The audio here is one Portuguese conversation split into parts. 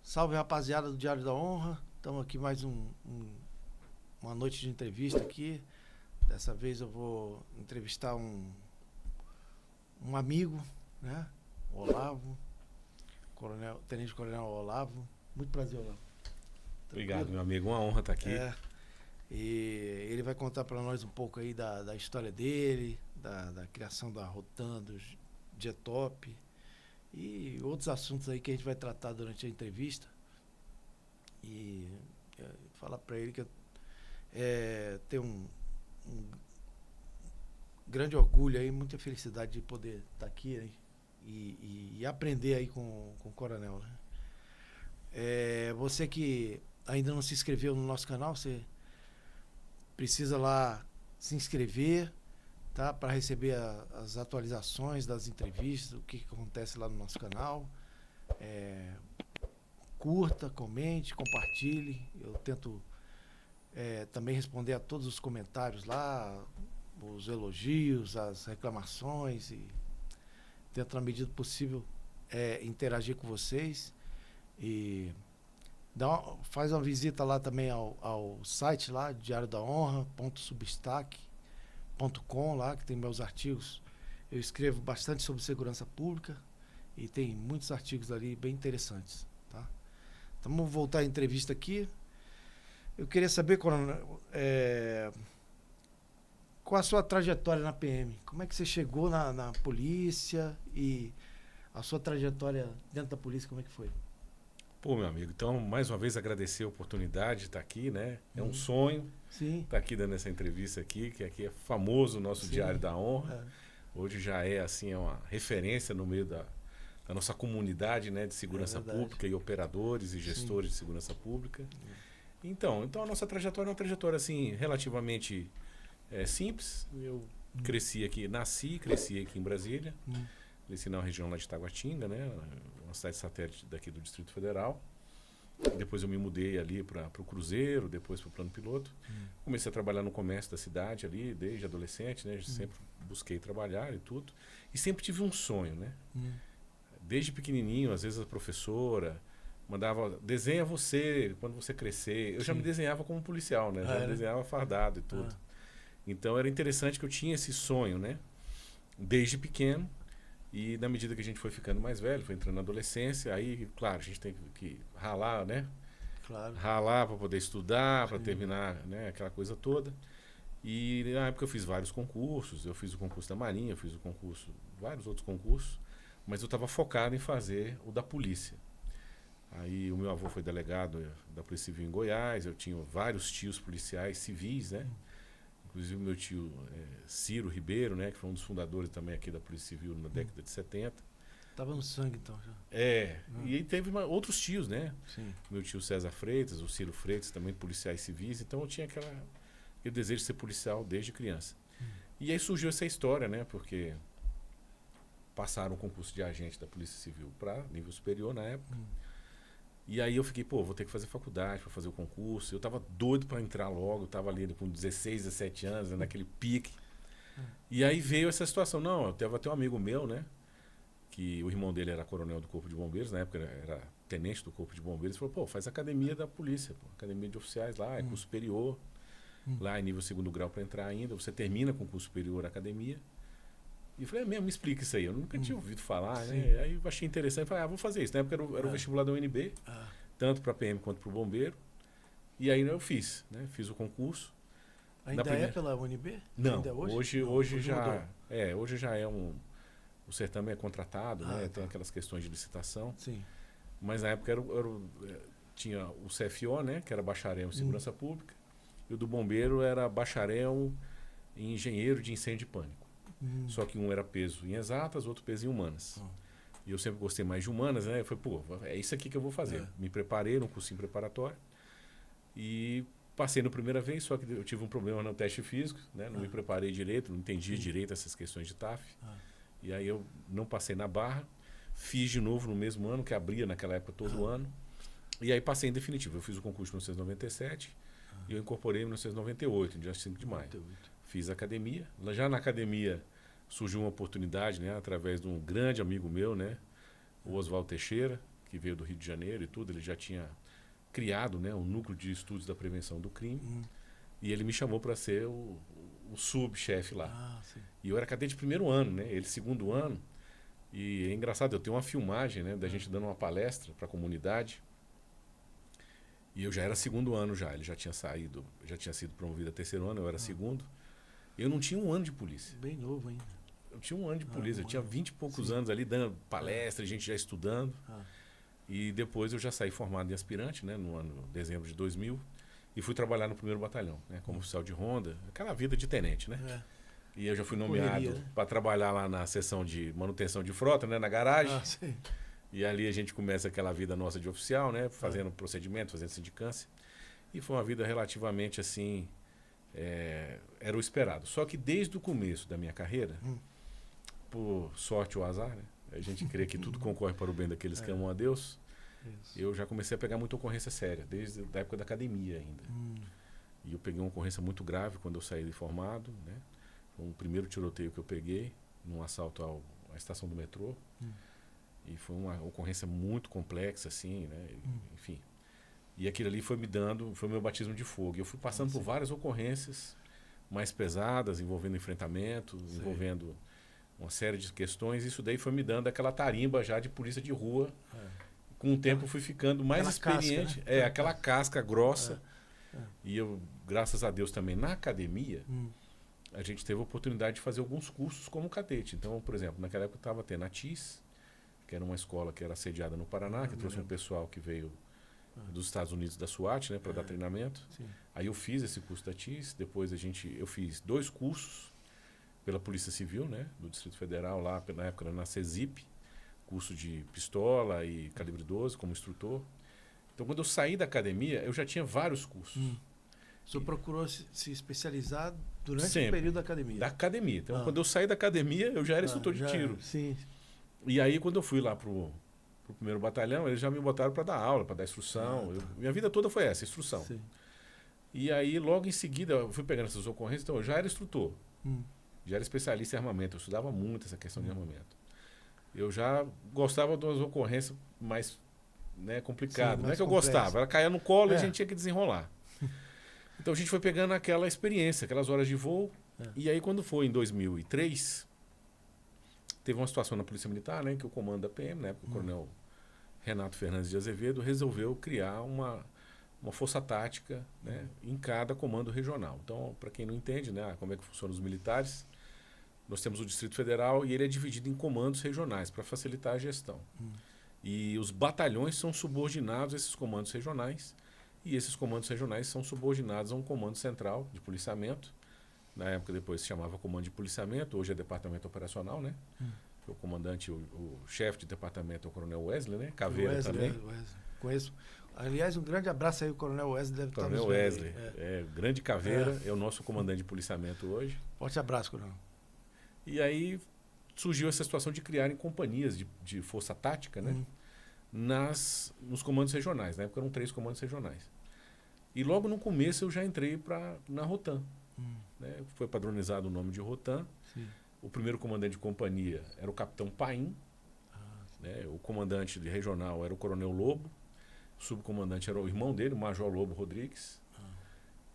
Salve, rapaziada do Diário da Honra. Estamos aqui mais uma noite de entrevista aqui. Dessa vez eu vou entrevistar um amigo, né? O Olavo, Tenente Coronel Olavo. Muito prazer, Olavo. Obrigado, meu amigo. Uma honra estar aqui. E ele vai contar para nós um pouco aí da história dele, da criação da Rotan, do Getop e outros assuntos aí que a gente vai tratar durante a entrevista. E falar para ele que eu tenho um grande orgulho aí, muita felicidade de poder estar aqui, né? E aprender aí com o Coronel, né? Você que ainda não se inscreveu no nosso canal, você precisa lá se inscrever, tá? Para receber as atualizações das entrevistas, o que acontece lá no nosso canal. Curta, comente, compartilhe. Eu tento também responder a todos os comentários lá, os elogios, as reclamações, e tento, na medida do possível, interagir com vocês. E faz uma visita lá também ao site lá, diariodahonra.substack.com, lá que tem meus artigos. Eu escrevo bastante sobre segurança pública e tem muitos artigos ali bem interessantes, tá? Então vamos voltar à entrevista aqui. Eu queria saber, Coronel, qual a sua trajetória na PM? Como é que você chegou na polícia e a sua trajetória dentro da polícia, como é que foi? Pô, meu amigo, então, mais uma vez agradecer a oportunidade de estar aqui, né? É um sonho estar aqui dando essa entrevista aqui, que aqui é famoso o nosso Diário da Honra. Hoje já assim, uma referência no meio da nossa comunidade, né, de segurança pública e operadores e gestores de segurança pública. Então a nossa trajetória é uma trajetória assim, relativamente simples. Eu cresci aqui em Brasília. Cresci na região lá de Taguatinga, né? Uma cidade satélite daqui do Distrito Federal. Depois eu me mudei ali para o Cruzeiro, depois para o Plano Piloto. Comecei a trabalhar no comércio da cidade ali, desde adolescente, né? Sempre busquei trabalhar e tudo. E sempre tive um sonho, né? Desde pequenininho, às vezes a professora mandava, desenha você quando você crescer. Eu já me desenhava como policial, né? Já me desenhava fardado e tudo. Então era interessante que eu tinha esse sonho, né? Desde pequeno. E na medida que a gente foi ficando mais velho, foi entrando na adolescência, aí, claro, a gente tem que ralar, né? Claro. Ralar para poder estudar, para terminar, né? Aquela coisa toda. E na época eu fiz vários concursos, eu fiz o concurso da Marinha, eu fiz o concurso, vários outros concursos, mas eu estava focado em fazer o da polícia. Aí o meu avô foi delegado da Polícia Civil em Goiás, eu tinha vários tios policiais civis, né? Inclusive o meu tio Ciro Ribeiro, né, que foi um dos fundadores também aqui da Polícia Civil na década de 70. Tava no sangue então já. E aí teve outros tios, né? Sim. Meu tio César Freitas, o Ciro Freitas, também policiais civis. Então eu tinha aquele desejo de ser policial desde criança. E aí surgiu essa história, né? Porque passaram o concurso de agente da Polícia Civil para nível superior na época. E aí eu fiquei, vou ter que fazer faculdade para fazer o concurso. Eu tava doido para entrar logo, eu tava ali com 16, 17 anos, naquele pique. E aí veio essa situação. Não, eu tava até um amigo meu, né? Que o irmão dele era coronel do Corpo de Bombeiros, na época era tenente do Corpo de Bombeiros. Ele falou, faz academia da polícia, academia de oficiais lá, é curso superior. Lá é nível 2º grau para entrar ainda. Você termina com curso superior a academia. E eu falei, mesmo, me explica isso aí. Eu nunca tinha ouvido falar, né? Aí eu achei interessante. Falei, vou fazer isso. Na época era o vestibular da UNB, tanto para PM quanto para o bombeiro. E aí eu fiz, né? Fiz o concurso. Ainda é pela UNB? Não, ainda hoje já mudou. Hoje já o certame é contratado, né? Tem aquelas questões de licitação. Sim. Mas na época tinha o CFO, né? Que era bacharel em segurança pública. E o do bombeiro era bacharel em engenheiro de incêndio e pânico. Só que um era peso em exatas, outro peso em humanas. E eu sempre gostei mais de humanas, né? Eu falei, é isso aqui que eu vou fazer. Me preparei num cursinho preparatório e passei na primeira vez, só que eu tive um problema no teste físico, né? Não me preparei direito, não entendi direito essas questões de TAF. E aí eu não passei na barra, fiz de novo no mesmo ano, que abria naquela época todo ano. E aí passei em definitivo. Eu fiz o concurso em 1997 e eu incorporei em 1998, no dia 5 de maio. Fiz academia. Já na academia surgiu uma oportunidade, né, através de um grande amigo meu, né, o Oswaldo Teixeira, que veio do Rio de Janeiro e tudo, ele já tinha criado, né, um núcleo de estudos da prevenção do crime. E ele me chamou para ser o subchefe lá. E eu era cadete de primeiro ano, né? Ele segundo ano. E é engraçado, eu tenho uma filmagem, né, da gente dando uma palestra para a comunidade. E eu já era segundo ano já. Ele já tinha saído, já tinha sido promovido a terceiro ano, eu era segundo. Eu não tinha um ano de polícia. Bem novo ainda. Eu tinha um ano de polícia, eu tinha 20 e poucos anos ali dando palestra, gente já estudando. E depois eu já saí formado em aspirante, né, no ano de dezembro de 2000. E fui trabalhar no 1º Batalhão, né, como oficial de ronda, aquela vida de tenente, né? E eu já fui nomeado para trabalhar lá na seção de manutenção de frota, né, na garagem. E ali a gente começa aquela vida nossa de oficial, né, fazendo procedimento, fazendo sindicância. E foi uma vida relativamente assim, era o esperado. Só que desde o começo da minha carreira, por sorte ou azar, né, a gente crê que tudo concorre para o bem daqueles que amam a Deus. Eu já comecei a pegar muita ocorrência séria, desde a época da academia ainda. E eu peguei uma ocorrência muito grave quando eu saí de formado, né? Foi o primeiro tiroteio que eu peguei, num assalto à estação do metrô. E foi uma ocorrência muito complexa, assim, né? Enfim. E aquilo ali foi me dando, foi meu batismo de fogo. E eu fui passando por várias ocorrências mais pesadas, envolvendo enfrentamento, envolvendo uma série de questões. Isso daí foi me dando aquela tarimba já de polícia de rua. Com o tempo fui ficando mais experiente. Casca, né? Aquela casca grossa. E eu, graças a Deus também, na academia, a gente teve a oportunidade de fazer alguns cursos como cadete. Então, por exemplo, naquela época eu estava tendo a TIS, que era uma escola que era sediada no Paraná, que trouxe um pessoal que veio dos Estados Unidos da SWAT, né, para dar treinamento. Aí eu fiz esse curso da TIS, depois eu fiz 2 cursos pela Polícia Civil, né, do Distrito Federal, lá na época na CESIP, curso de pistola e calibre 12 como instrutor. Então, quando eu saí da academia, eu já tinha vários cursos. O senhor procurou se especializar durante Sempre, o período da academia? Da academia. Então, quando eu saí da academia, eu já era instrutor de tiro. Sim. E aí, quando eu fui lá pro 1º Batalhão, eles já me botaram para dar aula, para dar instrução. Minha vida toda foi essa, instrução. Sim. E aí, logo em seguida, eu fui pegando essas ocorrências. Então, eu já era instrutor. Já era especialista em armamento. Eu estudava muito essa questão de armamento. Eu já gostava das ocorrências mais, né, complicadas. Não é que eu gostava, ela caía no colo e a gente tinha que desenrolar. Então a gente foi pegando aquela experiência, aquelas horas de voo. E aí quando foi em 2003, teve uma situação na Polícia Militar, né, que o comando da PM, né, o coronel Renato Fernandes de Azevedo, resolveu criar uma força tática, né, em cada comando regional. Então, para quem não entende, né, como é que funcionam os militares, nós temos o Distrito Federal e ele é dividido em comandos regionais para facilitar a gestão. E os batalhões são subordinados a esses comandos regionais e esses comandos regionais são subordinados a um comando central de policiamento. Na época depois se chamava Comando de Policiamento, hoje é Departamento Operacional, né? O comandante, o chefe de departamento é o Coronel Wesley, né? Caveira Wesley, também. Wesley. Conheço. Aliás, um grande abraço aí, o Coronel Wesley deve estar nos Coronel Wesley, grande Caveira, é o nosso comandante de policiamento hoje. Forte abraço, Coronel. E aí surgiu essa situação de criarem companhias de força tática, né? Nos comandos regionais. Na época eram 3 comandos regionais. E logo no começo eu já entrei na Rotan. Né? Foi padronizado o nome de Rotan. O primeiro comandante de companhia era o capitão Paim. Né? O comandante de regional era o coronel Lobo. O subcomandante era o irmão dele, o major Lobo Rodrigues.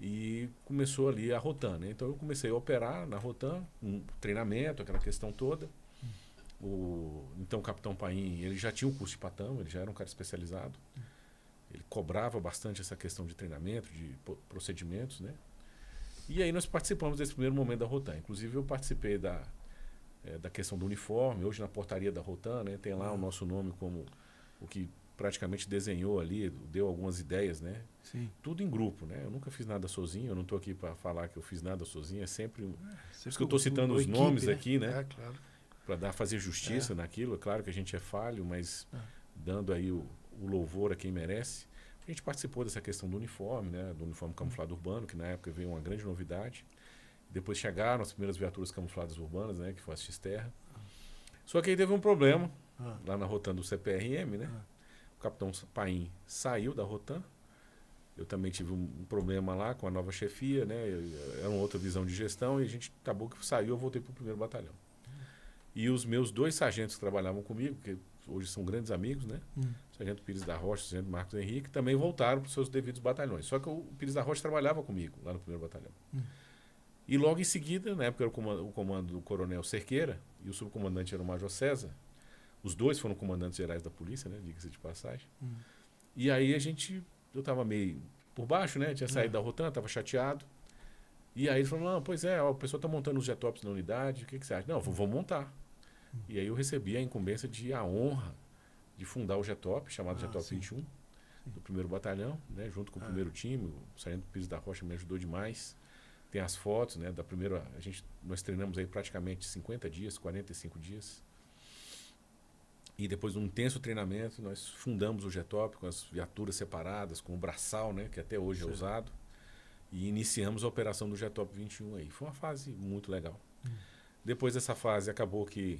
E começou ali a Rotan, né? Então eu comecei a operar na Rotan, um treinamento, aquela questão toda. Então o capitão Paim, ele já tinha um curso de patão, ele já era um cara especializado. Ele cobrava bastante essa questão de treinamento, de procedimentos, né? E aí nós participamos desse primeiro momento da Rotan. Inclusive eu participei da questão do uniforme. Hoje na portaria da Rotan, né, tem lá o nosso nome como o que praticamente desenhou ali, deu algumas ideias, né? Sim. Tudo em grupo, né? Eu nunca fiz nada sozinho, eu não estou aqui para falar que eu fiz nada sozinho, é sempre... Por isso que eu estou citando os nomes, né? Aqui, né? Claro. Para fazer justiça naquilo. É claro que a gente é falho, mas dando aí o louvor a quem merece. A gente participou dessa questão do uniforme, né? Do uniforme camuflado urbano, que na época veio uma grande novidade. Depois chegaram as primeiras viaturas camufladas urbanas, né? Que foi a X-Terra. Só que aí teve um problema, lá na Rotan do CPRM, né? O capitão Paim saiu da Rotan. Eu também tive um problema lá com a nova chefia, né? Era uma outra visão de gestão e a gente acabou que saiu, eu voltei para o 1º Batalhão. E os meus 2 sargentos que trabalhavam comigo, que hoje são grandes amigos, né? O Sargento Pires da Rocha, o Sargento Marcos Henrique, também voltaram para os seus devidos batalhões. Só que o Pires da Rocha trabalhava comigo lá no 1º Batalhão. E logo em seguida, na época era o comando do Coronel Cerqueira e o subcomandante era o Major César. Os dois foram comandantes gerais da polícia, né? Diga-se de passagem. E aí eu estava meio por baixo, né? Tinha saído da Rotan, estava chateado. E aí ele falou, não, pois é, ó, o pessoal está montando os jetops na unidade, o que você acha? Não, vou montar. E aí eu recebi a incumbência a honra de fundar o jetop, chamado Jetop 21, do 1º Batalhão, né? Junto com o 1º time, o Sargento Pires da Rocha me ajudou demais. Tem as fotos, né? Da primeira, nós treinamos aí praticamente 50 dias, 45 dias. E depois de um intenso treinamento, nós fundamos o jetop com as viaturas separadas, com o braçal, né? Que até hoje é usado. E iniciamos a operação do Jetop 21 aí. Foi uma fase muito legal. Depois dessa fase, acabou que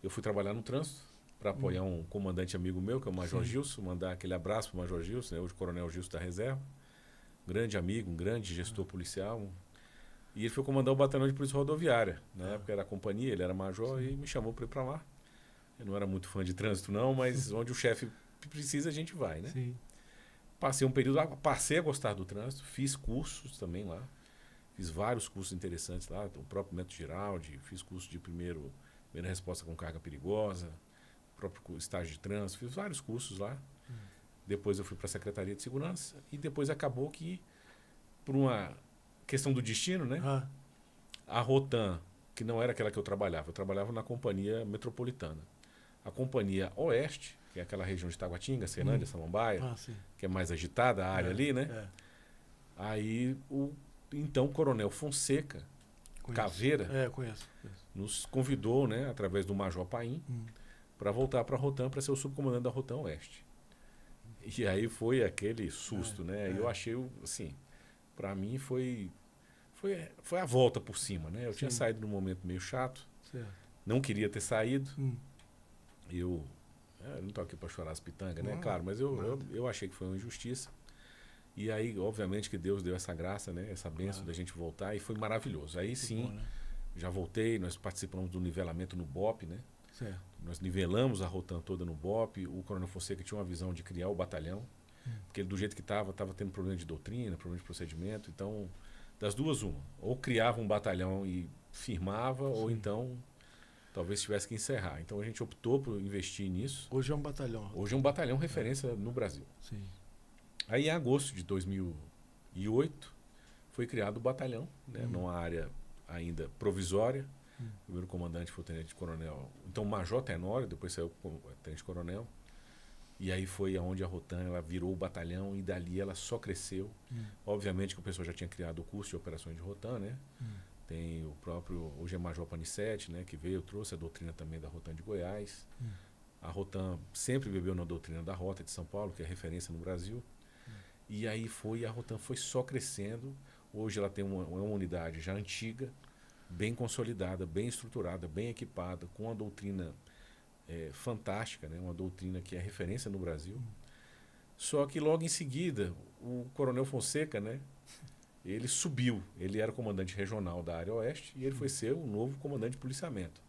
eu fui trabalhar no trânsito para apoiar um comandante amigo meu, que é o Major Gilson, mandar aquele abraço para o Major Gilson, né, hoje o Coronel Gilson da Reserva. Um grande amigo, um grande gestor policial. E ele foi comandar o batalhão de polícia rodoviária. Na época era a companhia, ele era major e me chamou para ir para lá. Eu não era muito fã de trânsito não, mas onde o chefe precisa a gente vai, né? Sim. Passei um período lá, passei a gostar do trânsito, fiz cursos também lá. Fiz vários cursos interessantes lá, o próprio método Giraldi, fiz curso de primeira resposta com carga perigosa, o próprio estágio de trânsito, fiz vários cursos lá. Depois eu fui para a Secretaria de Segurança e depois acabou que, por uma questão do destino, né? A Rotan, que não era aquela que eu trabalhava na Companhia Metropolitana. A Companhia Oeste, que é aquela região de Taguatinga, Ceilândia, Samambaia, que é mais agitada a área ali, né? Aí então o Coronel Fonseca Caveira nos convidou, né, através do Major Paim, para voltar para a Rotan, para ser o subcomandante da Rotan Oeste. E aí foi aquele susto, né? Eu achei, assim, para mim foi a volta por cima, né? Eu tinha saído num momento meio chato, não queria ter saído. Eu não estou aqui para chorar as pitangas, né? Claro, mas eu achei que foi uma injustiça. E aí, obviamente, que Deus deu essa graça, né? Essa bênção da gente voltar e foi maravilhoso. Aí sim, bom, né? Já voltei, nós participamos do nivelamento no BOP, né? Certo. Nós nivelamos a Rotan toda no BOP. O Coronel Fonseca tinha uma visão de criar o batalhão, porque ele, do jeito que estava tendo problema de doutrina, problema de procedimento. Então, das duas, uma. Ou criava um batalhão e firmava, ou então talvez tivesse que encerrar. Então a gente optou por investir nisso. Hoje é um batalhão. Hoje é um batalhão referência no Brasil. Sim. Aí em agosto de 2008 foi criado o batalhão, né, numa área ainda provisória. O primeiro comandante foi o tenente-coronel, então o Major Tenório, depois saiu o tenente-coronel. E aí foi aonde a Rotan ela virou o batalhão e dali ela só cresceu. Obviamente que o pessoal já tinha criado o curso de operações de Rotan, né? Tem o próprio, hoje é Major Panicete, né, que veio, trouxe a doutrina também da Rotan de Goiás. A Rotan sempre bebeu na doutrina da Rota de São Paulo, que é referência no Brasil. E aí a Rotan foi só crescendo. Hoje ela tem uma unidade já antiga, bem consolidada, bem estruturada, bem equipada, com uma doutrina fantástica, né? Uma doutrina que é referência no Brasil. Só que logo em seguida, o Coronel Fonseca, né? Ele subiu, ele era comandante regional da área oeste e ele foi ser o novo comandante de policiamento.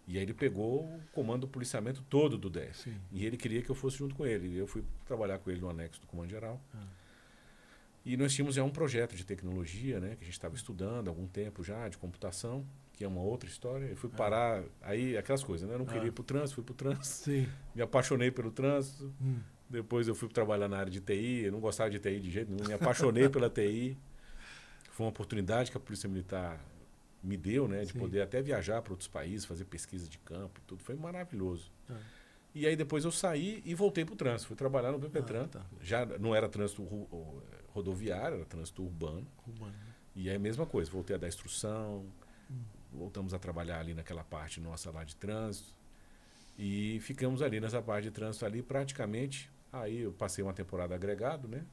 E aí ele pegou o comando do policiamento todo do DF. Sim. E ele queria que eu fosse junto com ele. Eu fui trabalhar com ele no anexo do Comando Geral. E nós tínhamos já um projeto de tecnologia, né, que a gente estava estudando há algum tempo já, de computação, que é uma outra história. Eu fui parar, aí aquelas coisas, né? Eu não queria ir para o trânsito, fui para o trânsito. Sim. Me apaixonei pelo trânsito. Depois eu fui trabalhar na área de TI. Eu não gostava de TI de jeito nenhum, me apaixonei pela TI. Foi uma oportunidade que a Polícia Militar me deu, né, de poder até viajar para outros países, fazer pesquisa de campo e tudo. Foi maravilhoso. E aí depois eu saí e voltei para o trânsito. Fui trabalhar no BPTran. Já não era trânsito rodoviário, era trânsito urbano. E aí a mesma coisa, voltei a dar instrução, voltamos a trabalhar ali naquela parte nossa lá de trânsito. E ficamos ali nessa parte de trânsito ali praticamente. Aí eu passei uma temporada agregado, né?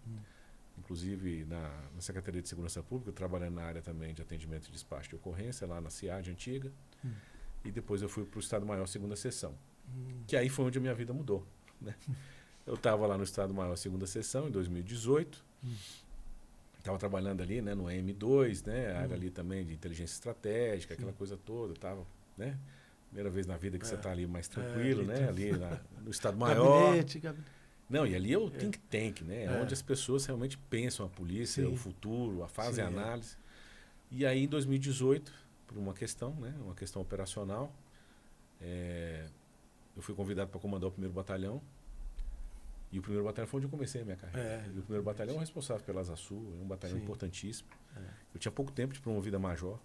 Inclusive na Secretaria de Segurança Pública, trabalhando na área também de atendimento e despacho de ocorrência, lá na CIAD antiga. E depois eu fui para o Estado-Maior, segunda seção. Que aí foi onde a minha vida mudou, né? Eu estava lá no Estado-Maior, segunda seção, em 2018. Estava trabalhando ali, né, no M2, né? A área ali também de inteligência estratégica, aquela coisa toda. Estava, né, Primeira vez na vida que você está ali mais tranquilo, né? Ali no Estado Maior. Gabinete. Não, e ali é o think tank, né? É onde as pessoas realmente pensam a polícia, o futuro, fazem análise. E aí, em 2018, por uma questão, né? Uma questão operacional, eu fui convidado para comandar o 1º Batalhão. E o 1º Batalhão foi onde eu comecei a minha carreira. E o 1º Batalhão é o responsável pela Asa Sul, é um batalhão importantíssimo. Eu tinha pouco tempo de promovido a major.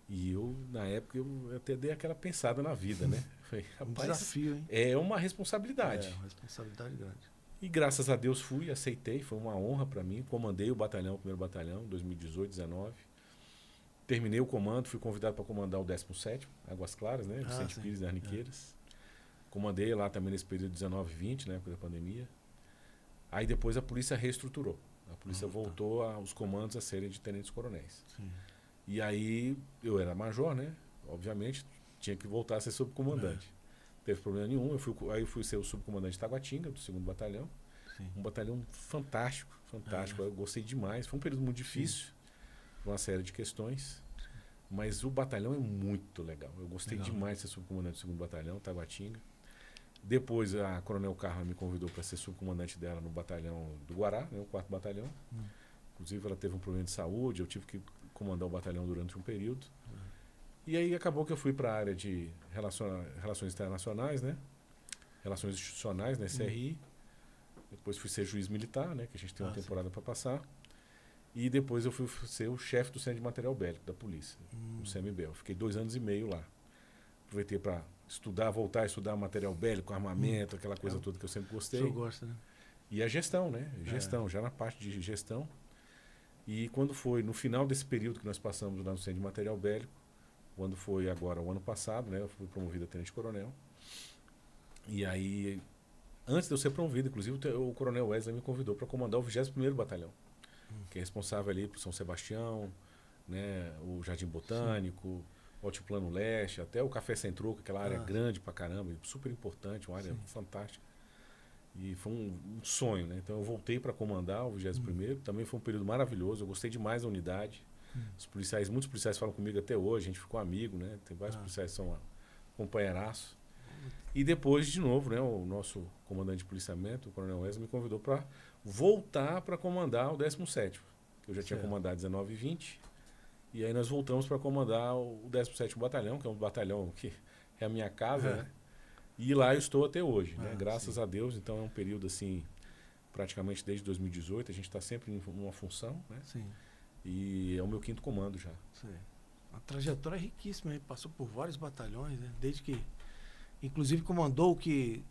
E eu, na época, eu até dei aquela pensada na vida, né? Falei, rapaz, desafio, hein? É uma responsabilidade. É uma responsabilidade grande. E graças a Deus fui, aceitei, foi uma honra para mim. Comandei o batalhão, o 1º Batalhão, 2018, 19. Terminei o comando, fui convidado para comandar o 17º, Águas Claras, né? Vicente Pires das Arniqueiras. Comandei lá também nesse período 19 e 20, na época da pandemia. Aí depois a polícia reestruturou. A polícia voltou os comandos a serem de tenentes-coronéis. E aí eu era major, né? Obviamente, tinha que voltar a ser subcomandante. Não teve problema nenhum. Aí eu fui ser o subcomandante de Taguatinga, do 2º Batalhão. Um batalhão fantástico, fantástico. Eu gostei demais. Foi um período muito difícil, por uma série de questões. Mas o batalhão é muito legal. Eu gostei demais de ser subcomandante do 2º Batalhão, Taguatinga. Depois a Coronel Carla me convidou para ser subcomandante dela no batalhão do Guará, né, o 4º Batalhão. Inclusive ela teve um problema de saúde, eu tive que comandar o batalhão durante um período. E aí acabou que eu fui para a área de relações internacionais, né? Relações institucionais, né? CRI. Depois fui ser juiz militar, né? Que a gente tem uma temporada para passar. E depois eu fui ser o chefe do Centro de Material Bélico da polícia, no CMBEL. Fiquei 2 anos e meio lá. Aproveitei para voltar a estudar material bélico, armamento, aquela coisa toda que eu sempre gostei. O senhor gosta, né? E a gestão, né? Gestão, já na parte de gestão. E quando foi, no final desse período que nós passamos lá no Centro de Material Bélico, quando foi agora o ano passado, né? Eu fui promovido a tenente-coronel. E aí, antes de eu ser promovido, inclusive, o coronel Wesley me convidou para comandar o 21º Batalhão, que é responsável ali por São Sebastião, né? O Jardim Botânico, o Altiplano Leste, até o Café Sem Troco, aquela área grande pra caramba, super importante, uma área fantástica. E foi um sonho, né? Então eu voltei para comandar o 21º, também foi um período maravilhoso, eu gostei demais da unidade. Os policiais, muitos policiais falam comigo até hoje, a gente ficou amigo, né? Tem vários policiais que são companheiraços. E depois, de novo, né, o nosso comandante de policiamento, o coronel Wesley, me convidou para voltar para comandar o 17º, que eu já tinha comandado 19 e 20. E aí nós voltamos para comandar o 17º Batalhão, que é um batalhão que é a minha casa, né? E lá eu estou até hoje, né? Graças a Deus. Então é um período assim, praticamente desde 2018, a gente está sempre em uma função, né? E é o meu 5º comando já. A trajetória é riquíssima, hein? Passou por vários batalhões, né? Desde que, inclusive, comandou o que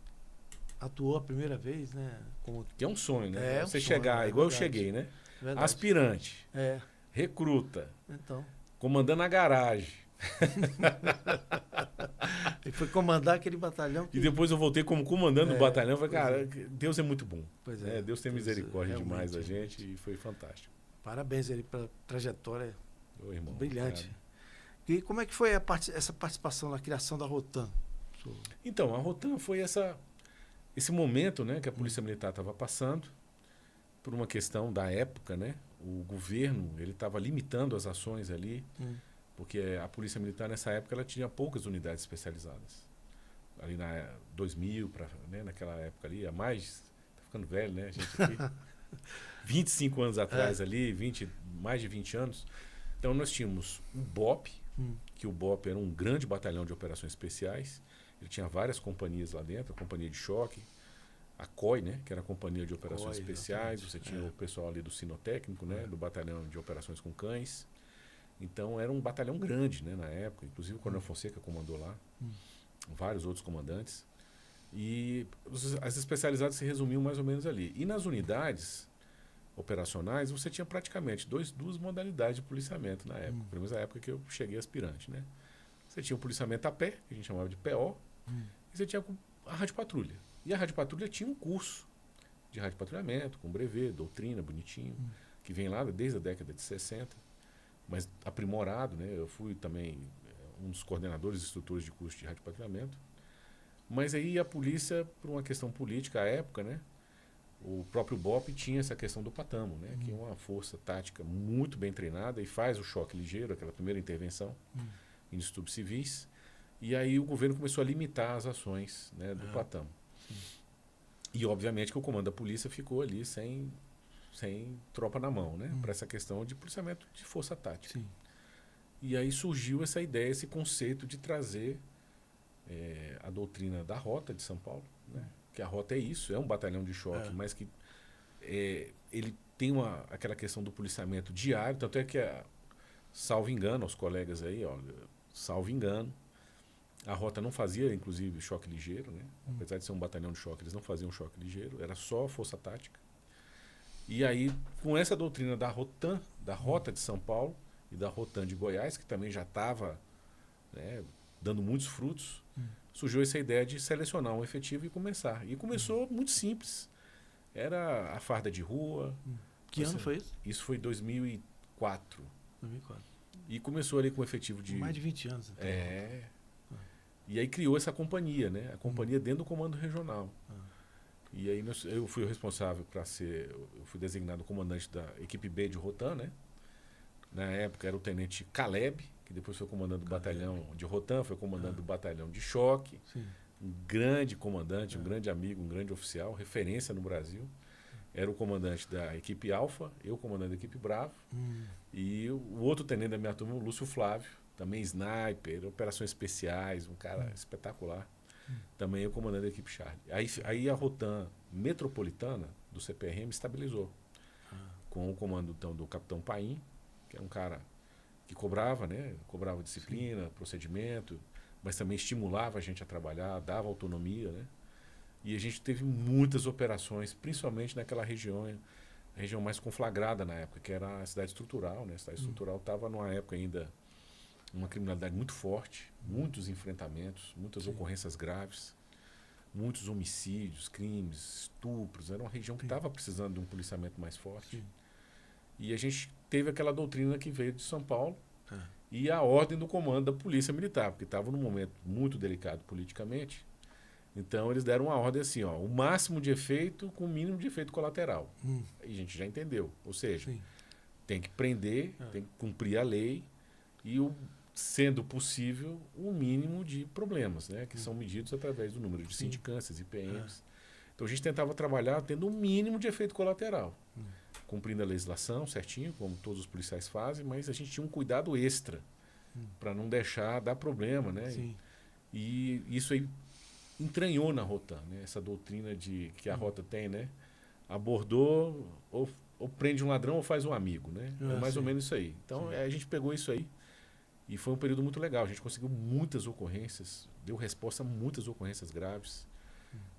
atuou a primeira vez, né? Que é um sonho, né? É você um chegar, sonho, igual eu cheguei, né? Verdade. Aspirante, recruta, comandando a garagem. E foi comandar aquele batalhão. E depois eu voltei como comandante do batalhão. Falei, cara, Deus é muito bom. Pois né? Deus tem misericórdia demais da gente realmente. E foi fantástico. Parabéns aí pela trajetória irmão, brilhante. Cara. E como é que foi essa participação na criação da Rotan? Então, a Rotan foi esse momento, né, que a Polícia Militar estava passando por uma questão da época, né? O governo ele estava limitando as ações ali, porque a Polícia Militar nessa época ela tinha poucas unidades especializadas. Ali na 2000, né, naquela época ali, tá ficando velho, né, a gente aqui. 25 anos atrás ali, mais de 20 anos. Então nós tínhamos o BOP, que o BOP era um grande batalhão de operações especiais. Ele tinha várias companhias lá dentro, a companhia de choque, a COI, né, que era a companhia de operações especiais. Você tinha o pessoal ali do sinotécnico, né, do batalhão de operações com cães. Então era um batalhão grande, né, na época. Inclusive o Coronel Fonseca comandou lá, vários outros comandantes. E as especializadas se resumiam mais ou menos ali. E nas unidades operacionais, você tinha praticamente duas modalidades de policiamento na época. Pelo menos na época que eu cheguei aspirante, né? Você tinha o policiamento a pé, que a gente chamava de PO, e você tinha a radiopatrulha. E a radiopatrulha tinha um curso de radiopatrulhamento, com brevet, doutrina, bonitinho, que vem lá desde a década de 60, mas aprimorado, né? Eu fui também um dos coordenadores e instrutores de curso de radiopatrulhamento. Mas aí a polícia, por uma questão política à época, né? O próprio BOP tinha essa questão do patamo, né? Que é uma força tática muito bem treinada e faz o choque ligeiro, aquela primeira intervenção em distúrbios civis. E aí o governo começou a limitar as ações, né, do Patamo. E, obviamente, que o comando da polícia ficou ali sem tropa na mão, né, para essa questão de policiamento de força tática. Sim. E aí surgiu essa ideia, esse conceito de trazer a doutrina da Rota de São Paulo, né, que a Rota é isso, é um batalhão de choque, mas que ele tem aquela questão do policiamento diário, tanto é que, salvo engano, aos colegas aí, ó, salvo engano, a Rota não fazia, inclusive, choque ligeiro, né? Apesar de ser um batalhão de choque, eles não faziam choque ligeiro, era só força tática. E aí, com essa doutrina da Rotan, da Rota de São Paulo e da Rotan de Goiás, que também já estava, né, dando muitos frutos, surgiu essa ideia de selecionar um efetivo e começar. E começou muito simples. Era a farda de rua. Que ano foi isso? Isso foi 2004. 2004. E começou ali com um efetivo de... Mais de 20 anos. Então. E aí criou essa companhia, né? A companhia dentro do comando regional. E aí eu fui o responsável para ser... Eu fui designado comandante da equipe B de Rotan, né? Na época era o tenente Caleb, que depois foi comandante do batalhão de Rotan, foi comandante do batalhão de choque. Sim. Um grande comandante, um grande amigo, um grande oficial, referência no Brasil. Era o comandante da equipe Alfa, eu comandante da equipe Bravo. E o outro tenente da minha turma, o Lúcio Flávio, também sniper, operações especiais, um cara espetacular. Também eu comandante da equipe Charlie. Aí a Rotan metropolitana do CPRM estabilizou. Com o comando então, do capitão Paim, que era um cara que cobrava, né? Cobrava disciplina, procedimento, mas também estimulava a gente a trabalhar, dava autonomia, né? E a gente teve muitas operações, principalmente naquela região, a região mais conflagrada na época, que era a cidade estrutural, né? A cidade estrutural estava numa época ainda uma criminalidade muito forte, muitos enfrentamentos, muitas ocorrências graves, muitos homicídios, crimes, estupros. Era uma região que estava precisando de um policiamento mais forte. E a gente teve aquela doutrina que veio de São Paulo e a ordem do comando da Polícia Militar, porque estava num momento muito delicado politicamente. Então eles deram uma ordem assim, ó, o máximo de efeito com o mínimo de efeito colateral. E a gente já entendeu. Ou seja, tem que prender, tem que cumprir a lei e, sendo possível, o mínimo de problemas, né, que são medidos através do número de sindicâncias e PMs. Então a gente tentava trabalhar tendo um mínimo de efeito colateral, cumprindo a legislação certinho, como todos os policiais fazem, mas a gente tinha um cuidado extra para não deixar dar problema, né? E isso aí entranhou na Rotan, né? Essa doutrina que a Rota tem, né? Abordou, ou prende um ladrão ou faz um amigo, né? É mais ou menos isso aí. Então a gente pegou isso aí e foi um período muito legal. A gente conseguiu muitas ocorrências, deu resposta a muitas ocorrências graves.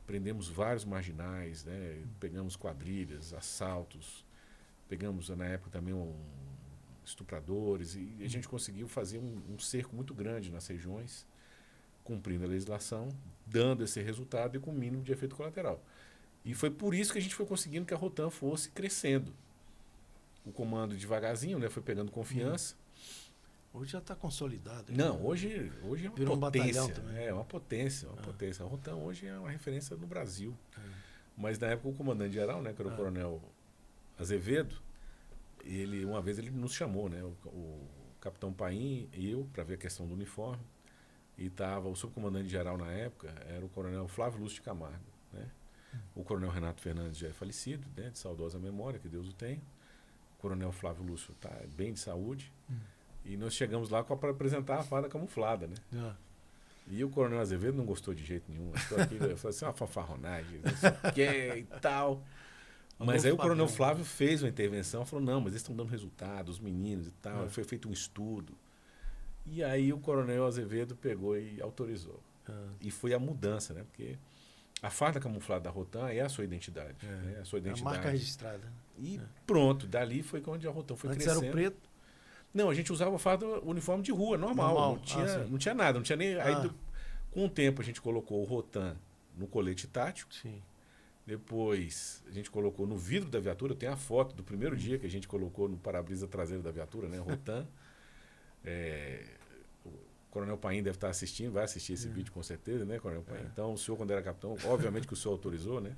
Prendemos vários marginais, né? Pegamos quadrilhas, assaltos, pegamos na época também estupradores e a gente conseguiu fazer um cerco muito grande nas regiões, cumprindo a legislação, dando esse resultado e com o mínimo de efeito colateral. E foi por isso que a gente foi conseguindo que a Rotan fosse crescendo. O comando devagarzinho, né, foi pegando confiança. Hoje já está consolidado. Não, hoje é uma virou potência. Um batalhão também. É uma potência, potência. A Rotan hoje é uma referência no Brasil. Mas na época o comandante-geral, né, que era o coronel Azevedo, uma vez ele nos chamou, né, o capitão Paim e eu, para ver a questão do uniforme. E estava o subcomandante-geral na época, era o coronel Flávio Lúcio de Camargo, né? O coronel Renato Fernandes já é falecido, né, de saudosa memória, que Deus o tenha. O coronel Flávio Lúcio está bem de saúde. E nós chegamos lá para apresentar a farda camuflada, né? E o coronel Azevedo não gostou de jeito nenhum. Aquilo foi assim, uma fanfarronagem, não sei o que e tal. Mas aí o coronel Flávio fez uma intervenção, falou, não, mas eles estão dando resultado, os meninos e tal. Foi feito um estudo. E aí o coronel Azevedo pegou e autorizou. E foi a mudança, né? Porque a farda camuflada da Rotan é a sua identidade. Né? A sua identidade. A marca registrada. E pronto, dali foi onde a Rotan foi crescendo. Antes era o preto? Não, a gente usava farda uniforme de rua, normal. Não tinha nada, não tinha nem... Aí, com o tempo a gente colocou o Rotan no colete tático. Sim. Depois a gente colocou no vidro da viatura. Tem a foto do primeiro dia que a gente colocou no para-brisa traseiro da viatura, né? Rotan. O coronel Paim deve estar assistindo, vai assistir esse vídeo com certeza, né, coronel Paim? Então, o senhor, quando era capitão, obviamente que o senhor autorizou, né?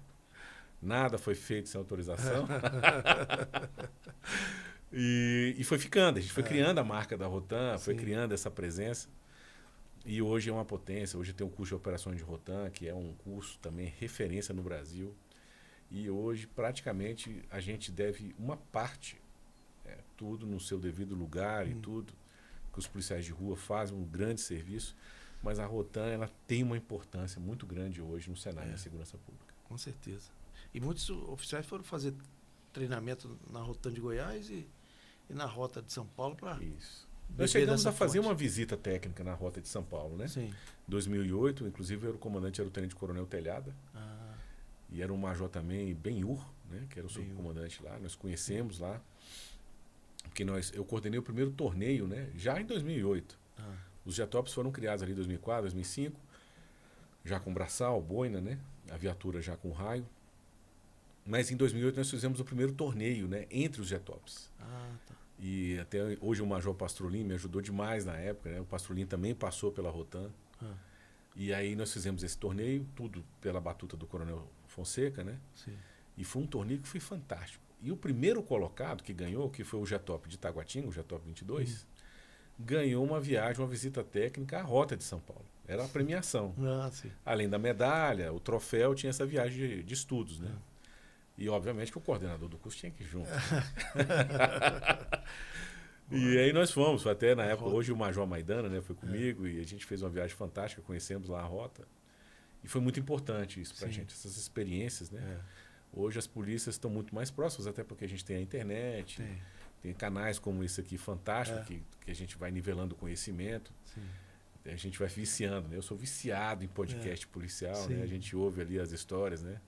Nada foi feito sem autorização. E foi ficando, a gente foi criando a marca da Rotan, foi criando essa presença. E hoje é uma potência. Hoje tem o curso de operações de Rotan, que é um curso também referência no Brasil. E hoje, praticamente, a gente deve uma parte, tudo no seu devido lugar e tudo, que os policiais de rua fazem um grande serviço, mas a Rotan ela tem uma importância muito grande hoje no cenário da segurança pública. Com certeza. E muitos oficiais foram fazer treinamento na Rotan de Goiás e na Rota de São Paulo para... Isso. Nós chegamos a fazer uma visita técnica na Rota de São Paulo, né? Sim. 2008, inclusive o comandante era o Tenente Coronel Telhada. E era um major também, Benhur, né? Que era o subcomandante lá. Nós conhecemos lá. Porque eu coordenei o primeiro torneio, né? Já em 2008. Os Jetops foram criados ali em 2004, 2005. Já com braçal, boina, né? A viatura já com raio. Mas em 2008 nós fizemos o primeiro torneio, né? Entre os Jetops. Tá. E até hoje o Major Pastrolin me ajudou demais na época, né? O Pastrolin também passou pela Rotan. E aí nós fizemos esse torneio, tudo pela batuta do Coronel Fonseca, né? Sim. E foi um torneio que foi fantástico. E o primeiro colocado que ganhou, que foi o Jetop de Taguatinga, o Jetop 22, ganhou uma viagem, uma visita técnica à Rota de São Paulo. Era a premiação. Sim. Além da medalha, o troféu, tinha essa viagem de estudos, né? E obviamente que o coordenador do curso tinha que ir junto. E aí nós fomos, até na época, hoje o Major Maidana, né, foi comigo e a gente fez uma viagem fantástica, conhecemos lá a rota. E foi muito importante isso pra gente, essas experiências, né? Hoje as polícias estão muito mais próximas, até porque a gente tem a internet, tem canais como esse aqui fantástico, que a gente vai nivelando o conhecimento. Sim. A gente vai viciando, né? Eu sou viciado em podcast policial, né? A gente ouve ali as histórias, né?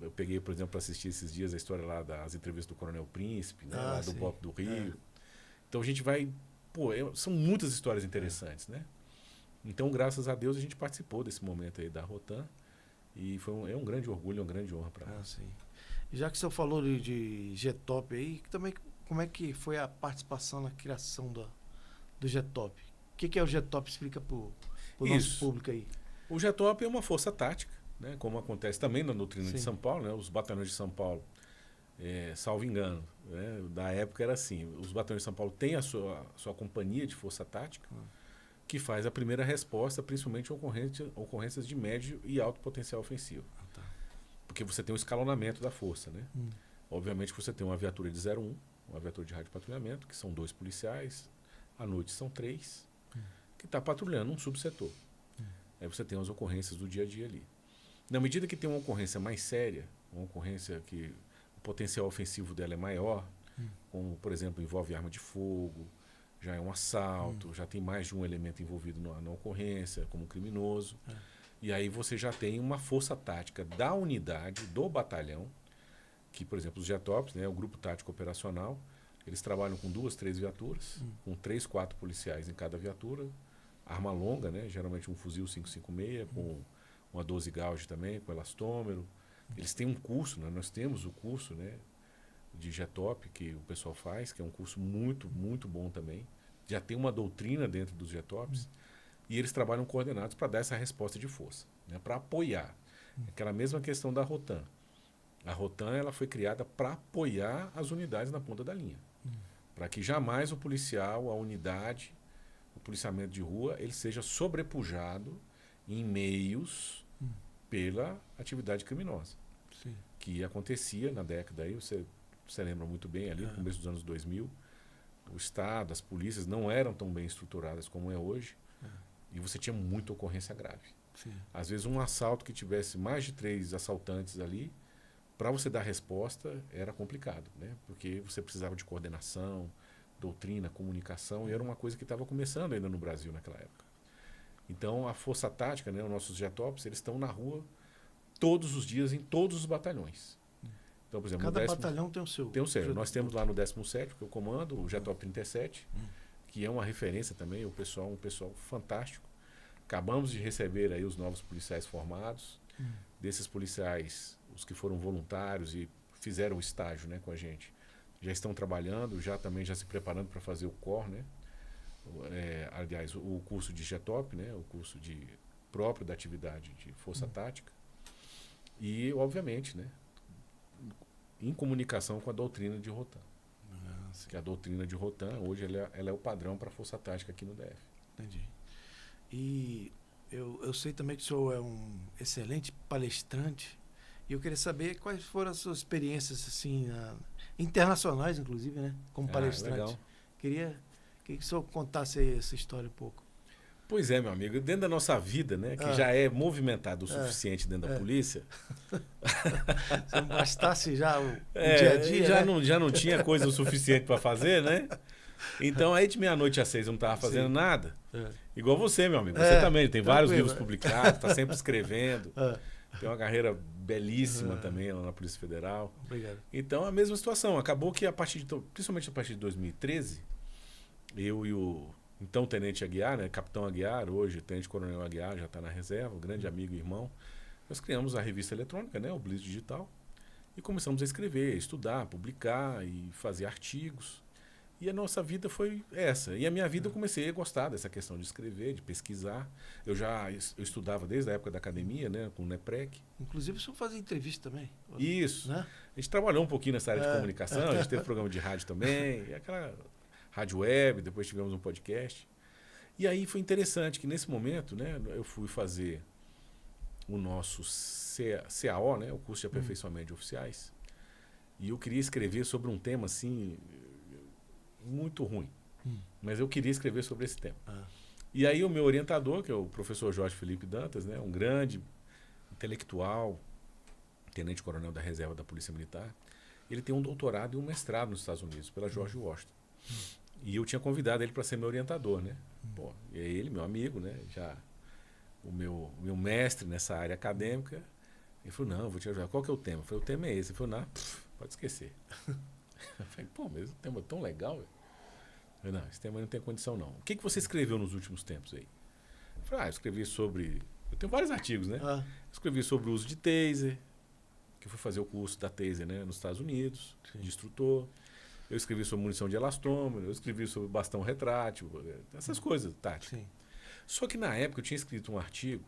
Eu peguei, por exemplo, para assistir esses dias a história lá das entrevistas do Coronel Príncipe, né? Lá do BOP do Rio. Então a gente vai... são muitas histórias interessantes, né? Então, graças a Deus, a gente participou desse momento aí da Rotan. E é um grande orgulho, uma grande honra para nós. Sim. E já que o senhor falou de Jetop aí, também como é que foi a participação na criação do Jetop? O que é o Jetop? Explica para o nosso público aí. O Jetop é uma força tática, né? Como acontece também na doutrina de São Paulo, né? Os batalhões de São Paulo, salvo engano, né? Da época era assim, os batalhões de São Paulo têm a sua companhia de força tática, que faz a primeira resposta, principalmente ocorrências de médio e alto potencial ofensivo. Porque você tem um escalonamento da força, né? Obviamente que você tem uma viatura de 01, uma viatura de rádio patrulhamento, que são 2 policiais, à noite são 3, que está patrulhando um subsetor. Aí você tem as ocorrências do dia a dia ali. Na medida que tem uma ocorrência mais séria, uma ocorrência que o potencial ofensivo dela é maior, como, por exemplo, envolve arma de fogo, já é um assalto, já tem mais de um elemento envolvido na ocorrência, como criminoso. E aí você já tem uma força tática da unidade, do batalhão, que, por exemplo, os Jetops, né, o Grupo Tático Operacional, eles trabalham com 2, 3 viaturas, com 3, 4 policiais em cada viatura, arma longa, né, geralmente um fuzil 5.56, com uma 12 gauge também, com elastômero. Eles têm um curso, né, nós temos o curso, né, de Jetop que o pessoal faz, que é um curso muito, muito bom também. Já tem uma doutrina dentro dos Jetops e eles trabalham coordenados para dar essa resposta de força, né, para apoiar. Aquela mesma questão da Rotan. A Rotan ela foi criada para apoiar as unidades na ponta da linha. Para que jamais o policial, a unidade, o policiamento de rua, ele seja sobrepujado em meios pela atividade criminosa. Sim. Que acontecia na década aí, você lembra muito bem ali, no começo dos anos 2000, o Estado, as polícias não eram tão bem estruturadas como é hoje, e você tinha muita ocorrência grave. Sim. Às vezes um assalto que tivesse mais de 3 assaltantes ali, para você dar resposta era complicado, né? Porque você precisava de coordenação, doutrina, comunicação, e era uma coisa que estava começando ainda no Brasil naquela época. Então a força tática, né, os nossos Jetops, eles estão na rua todos os dias em todos os batalhões. Então, por exemplo, cada batalhão tem o seu. Tem o seu. Nós temos lá no 17º, que eu comando, o Jetop 37, que é uma referência também, um pessoal fantástico. Acabamos de receber aí os novos policiais formados. Desses policiais, os que foram voluntários e fizeram o estágio, né, com a gente, já estão trabalhando, já se preparando para fazer o COR, né? Aliás, o curso de Jetop, né, o curso próprio da atividade de força tática. E, obviamente, né, em comunicação com a doutrina de Rotan. Que a doutrina de Rotan, hoje, ela é o padrão para a força tática aqui no DF. Entendi. E eu sei também que o senhor é um excelente palestrante. E eu queria saber quais foram as suas experiências, assim, internacionais, inclusive, né? Como palestrante. Legal. Queria que o senhor contasse essa história um pouco. Pois é, meu amigo. Dentro da nossa vida, né? Que já é movimentado o suficiente dentro da polícia. Se não bastasse já o dia a dia, já não tinha coisa o suficiente para fazer, né? Então, aí de meia-noite às 6 eu não estava fazendo nada. Igual você, meu amigo. Você também tem vários livros publicados, está sempre escrevendo. Tem uma carreira belíssima também lá na Polícia Federal. Obrigado. Então, a mesma situação. Acabou que, principalmente a partir de 2013, eu e o então Tenente Aguiar, né, Capitão Aguiar, hoje Tenente Coronel Aguiar, já está na reserva, um grande amigo e irmão, nós criamos a revista eletrônica, né, o Blitz Digital, e começamos a escrever, estudar, publicar e fazer artigos. E a nossa vida foi essa. E a minha vida eu comecei a gostar dessa questão de escrever, de pesquisar. Eu estudava desde a época da academia, né, com o NEPREC. Inclusive o senhor fazia entrevista também. Isso. Né? A gente trabalhou um pouquinho nessa área de comunicação, a gente teve programa de rádio também, e aquela rádio web, depois tivemos um podcast. E aí foi interessante que nesse momento, né, eu fui fazer o nosso CAO, né, o curso de aperfeiçoamento de oficiais, e eu queria escrever sobre um tema assim muito ruim, mas eu queria escrever sobre esse tema. E aí o meu orientador, que é o professor Jorge Felipe Dantas, né, um grande intelectual, tenente-coronel da reserva da Polícia Militar, ele tem um doutorado e um mestrado nos Estados Unidos, pela George Washington. E eu tinha convidado ele para ser meu orientador, né? Pô, e aí ele, meu amigo, né, já o meu mestre nessa área acadêmica, ele falou, não, eu vou te ajudar. Qual que é o tema? Eu falei, o tema é esse. Ele falou, não, pode esquecer. Eu falei, pô, mas o tema é tão legal, velho. Eu falei, não, esse tema não tem condição, não. O que você escreveu nos últimos tempos aí? Eu falei, eu escrevi sobre... Eu tenho vários artigos, né? Eu escrevi sobre o uso de taser, que eu fui fazer o curso da taser, né, nos Estados Unidos, de instrutor. Eu escrevi sobre munição de elastômero, eu escrevi sobre bastão retrátil, essas coisas táticas. Só que na época eu tinha escrito um artigo,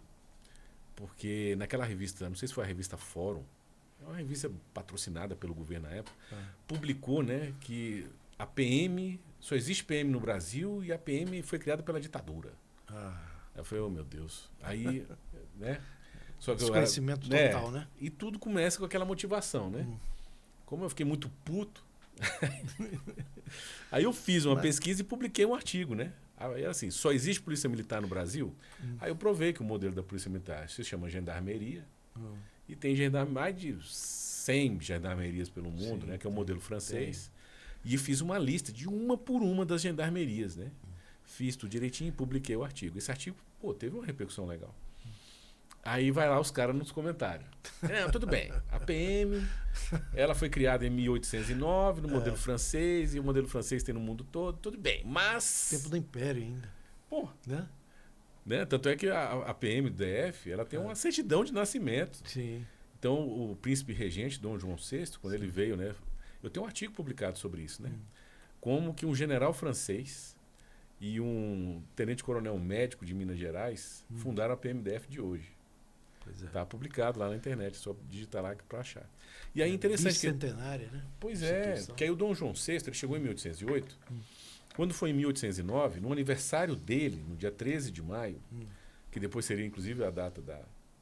porque naquela revista, não sei se foi a revista Fórum, é uma revista patrocinada pelo governo na época, publicou, né, que a PM, só existe PM no Brasil e a PM foi criada pela ditadura. Eu falei, oh meu Deus. Aí, né? Só que desconhecimento total, né? E tudo começa com aquela motivação, né? Como eu fiquei muito puto, aí eu fiz uma pesquisa e publiquei um artigo, né? Aí era assim, só existe polícia militar no Brasil? Aí eu provei que o modelo da polícia militar se chama gendarmeria e tem mais de 100 gendarmerias pelo mundo, né? Que é o modelo francês. E fiz uma lista de uma por uma das gendarmerias, né? Fiz tudo direitinho e publiquei o artigo. Esse artigo, pô, teve uma repercussão legal. Aí vai lá os caras nos comentários. Tudo bem, a PM, ela foi criada em 1809, no modelo francês, e o modelo francês tem no mundo todo, tudo bem, mas... Tempo do Império ainda. Pô, né? Tanto é que a PM do DF, ela tem uma certidão de nascimento. Sim. Então, o príncipe regente, Dom João VI, quando ele veio, né? Eu tenho um artigo publicado sobre isso, né? Como que um general francês e um tenente-coronel médico de Minas Gerais fundaram a PMDF de hoje. Está publicado lá na internet, só digitar lá para achar. E aí interessante bicentenária, né? Pois é, que aí o Dom João VI, ele chegou em 1808. Quando foi em 1809, no aniversário dele, no dia 13 de maio, que depois seria inclusive a data da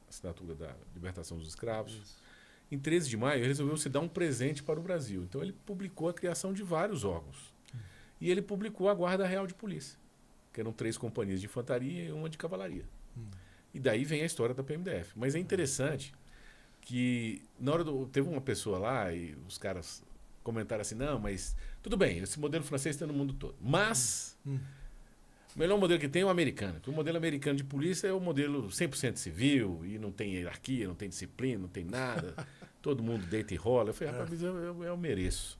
assinatura da libertação dos escravos, em 13 de maio ele resolveu se dar um presente para o Brasil. Então ele publicou a criação de vários órgãos. E ele publicou a Guarda Real de Polícia, que eram 3 companhias de infantaria e uma de cavalaria. E daí vem a história da PMDF. Mas é interessante que na hora teve uma pessoa lá e os caras comentaram assim, não, mas tudo bem, esse modelo francês tem no mundo todo. Mas o melhor modelo que tem é o americano. O modelo americano de polícia é o modelo 100% civil e não tem hierarquia, não tem disciplina, não tem nada. Todo mundo deita e rola. Eu falei, rapaz, eu mereço.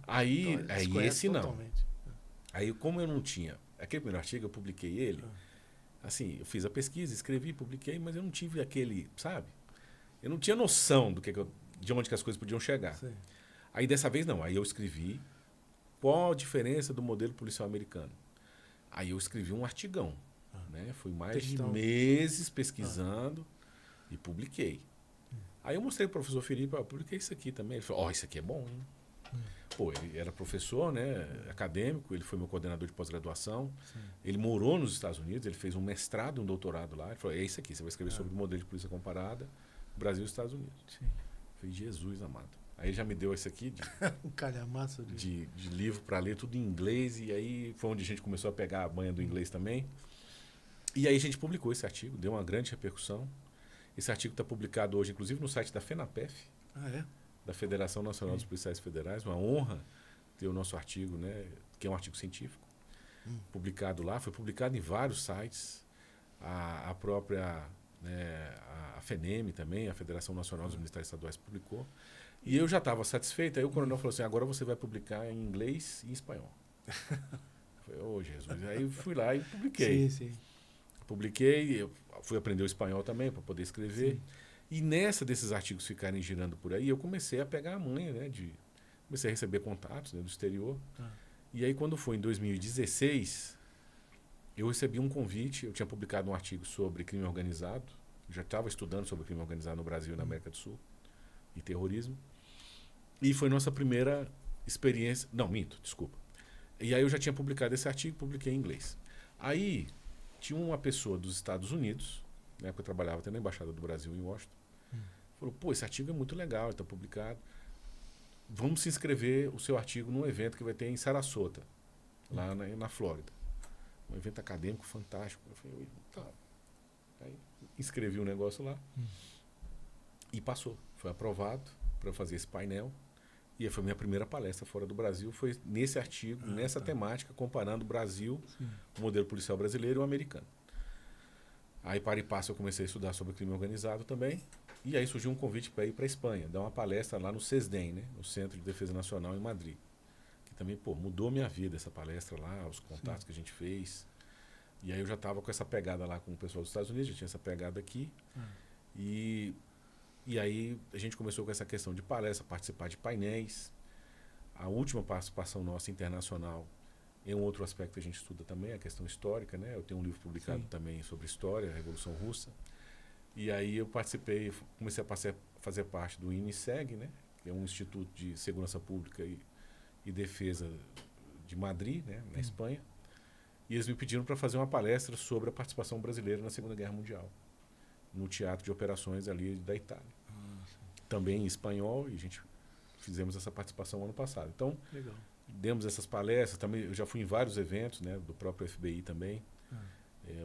Aí, então, aí esse totalmente. Não. Aí como eu não tinha... Aquele primeiro artigo, eu publiquei ele... Assim, eu fiz a pesquisa, escrevi, publiquei, mas eu não tive aquele, sabe? Eu não tinha noção de onde que as coisas podiam chegar. Sim. Aí dessa vez não, aí eu escrevi qual a diferença do modelo policial americano. Aí eu escrevi um artigão, né? Fui mais de meses pesquisando e publiquei. Aí eu mostrei para o professor Felipe, eu publiquei isso aqui também. Ele falou, isso aqui é bom, hein? Pô, ele era professor, né, acadêmico, ele foi meu coordenador de pós-graduação. Ele morou nos Estados Unidos, ele fez um mestrado e um doutorado lá. Ele falou, é isso aqui, você vai escrever sobre o modelo de polícia comparada, Brasil e Estados Unidos. Sim. Eu falei, Jesus amado. Aí já me deu esse aqui um calhamaço de livro para ler, tudo em inglês, e aí foi onde a gente começou a pegar a manha do inglês também. E aí a gente publicou esse artigo, deu uma grande repercussão. Esse artigo está publicado hoje, inclusive, no site da FENAPEF, da Federação Nacional dos Policiais Federais. Uma honra ter o nosso artigo, né, que é um artigo científico, publicado lá. Foi publicado em vários sites. A própria a FENEM também, a Federação Nacional dos Militares Estaduais, publicou. E eu já estava satisfeito. Aí o coronel falou assim, agora você vai publicar em inglês e em espanhol. Eu falei, ô Jesus. Aí fui lá e publiquei. Sim. Publiquei, eu fui aprender o espanhol também para poder escrever. Sim. E nessa desses artigos ficarem girando por aí, eu comecei a pegar a manha, né? Comecei a receber contatos, né, do exterior. E aí quando foi em 2016, eu recebi um convite. Eu tinha publicado um artigo sobre crime organizado. Já estava estudando sobre crime organizado no Brasil e na América do Sul. E terrorismo. E foi nossa primeira experiência... Não, minto, desculpa. E aí eu já tinha publicado esse artigo, publiquei em inglês. Aí tinha uma pessoa dos Estados Unidos, na época eu trabalhava até na Embaixada do Brasil em Washington, falou, pô, esse artigo é muito legal, está publicado. Vamos se inscrever o seu artigo num evento que vai ter em Sarasota, lá na Flórida. Um evento acadêmico fantástico. Eu falei, tá. Aí inscrevi o negócio lá e passou. Foi aprovado para fazer esse painel. E foi a minha primeira palestra fora do Brasil. Foi nesse artigo, nessa temática, comparando o Brasil, o modelo policial brasileiro e o americano. Aí, para e passo, eu comecei a estudar sobre crime organizado também. E aí surgiu um convite para ir para a Espanha, dar uma palestra lá no CESDEM, né, no Centro de Defesa Nacional, em Madrid. Que também, pô, mudou minha vida essa palestra lá, os contatos que a gente fez. E aí eu já estava com essa pegada lá com o pessoal dos Estados Unidos, já tinha essa pegada aqui. E aí a gente começou com essa questão de palestra, participar de painéis. A última participação nossa internacional é um outro aspecto que a gente estuda também, a questão histórica, né? Eu tenho um livro publicado também sobre história, a Revolução Russa. E aí eu participei, comecei a fazer parte do INISEG, né? Que é um Instituto de Segurança Pública e Defesa de Madrid, né? Na Espanha. E eles me pediram para fazer uma palestra sobre a participação brasileira na Segunda Guerra Mundial, no Teatro de Operações ali da Itália. Também em espanhol, e a gente fizemos essa participação ano passado. Então, demos essas palestras, também eu já fui em vários eventos, né, do próprio FBI também.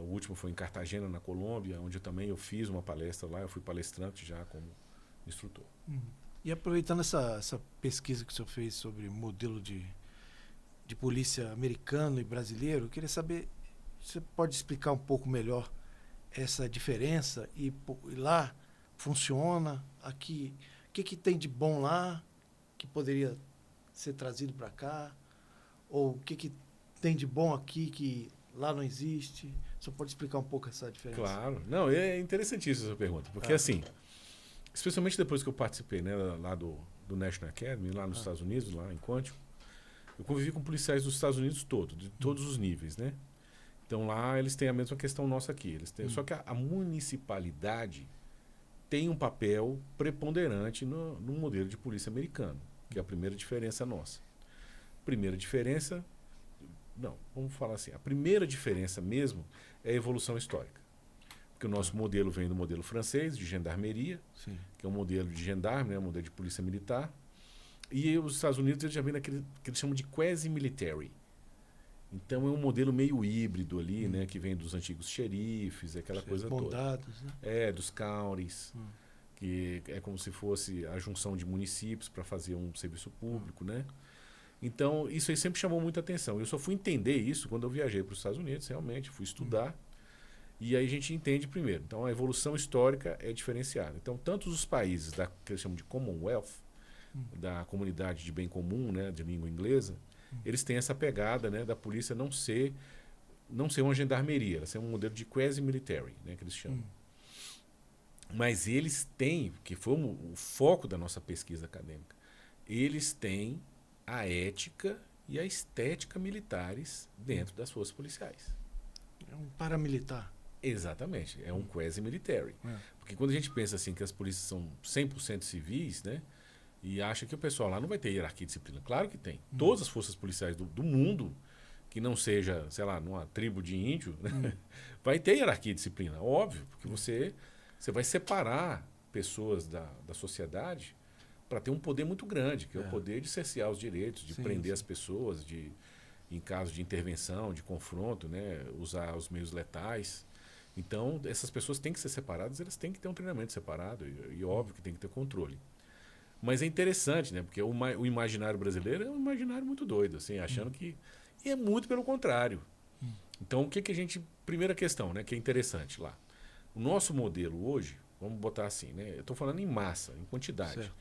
O último foi em Cartagena, na Colômbia, onde eu fiz uma palestra lá, eu fui palestrante já como instrutor. E aproveitando essa pesquisa que o senhor fez sobre modelo de polícia americano e brasileiro, eu queria saber, você pode explicar um pouco melhor essa diferença e lá funciona, aqui, o que tem de bom lá que poderia ser trazido para cá, ou o que tem de bom aqui que lá não existe? Você pode explicar um pouco essa diferença? Claro. Não, é interessantíssima essa pergunta, porque assim, especialmente depois que eu participei, né, lá do National Academy, lá nos Estados Unidos, lá em Quantico, eu convivi com policiais dos Estados Unidos de todos os níveis, né? Então lá eles têm a mesma questão nossa aqui. Eles têm, só que a municipalidade tem um papel preponderante no modelo de polícia americano, que é a primeira diferença nossa. Primeira diferença, não, vamos falar assim, a primeira diferença mesmo é a evolução histórica. Porque o nosso modelo vem do modelo francês, de gendarmeria, que é um modelo de gendarme, né, um modelo de polícia militar. E os Estados Unidos eles já vêm naquele que eles chamam de quasi-military. Então é um modelo meio híbrido ali, né, que vem dos antigos xerifes, aquela coisa bondados, toda. Né? Dos counties, que é como se fosse a junção de municípios para fazer um serviço público, né? Então isso aí sempre chamou muita atenção. Eu só fui entender isso quando eu viajei para os Estados Unidos, realmente, fui estudar. E aí a gente entende primeiro. Então a evolução histórica é diferenciada. Então tanto os países que eles chamam de Commonwealth, da comunidade de bem comum, né, de língua inglesa, eles têm essa pegada, né, da polícia não ser uma gendarmeria, ela ser um modelo de quasi-military, né, que eles chamam. Mas eles têm, que foi o foco da nossa pesquisa acadêmica, eles têm a ética e a estética militares dentro das forças policiais. É um paramilitar. Exatamente, é um quasi-military. Porque quando a gente pensa assim que as polícias são 100% civis, né, e acha que o pessoal lá não vai ter hierarquia e disciplina. Claro que tem. Todas as forças policiais do mundo, que não seja, sei lá, numa tribo de índio, né? Vai ter hierarquia e disciplina, óbvio, porque você vai separar pessoas da sociedade para ter um poder muito grande, que é o poder de cercear os direitos, de prender as pessoas, em caso de intervenção, de confronto, né? Usar os meios letais. Então, essas pessoas têm que ser separadas, elas têm que ter um treinamento separado, e óbvio que tem que ter controle. Mas é interessante, né? Porque o imaginário brasileiro é um imaginário muito doido, assim, achando que... E é muito pelo contrário. Então, o que a gente... Primeira questão, né? Que é interessante lá. O nosso modelo hoje, vamos botar assim, né? Eu estou falando em massa, em quantidade. Certo.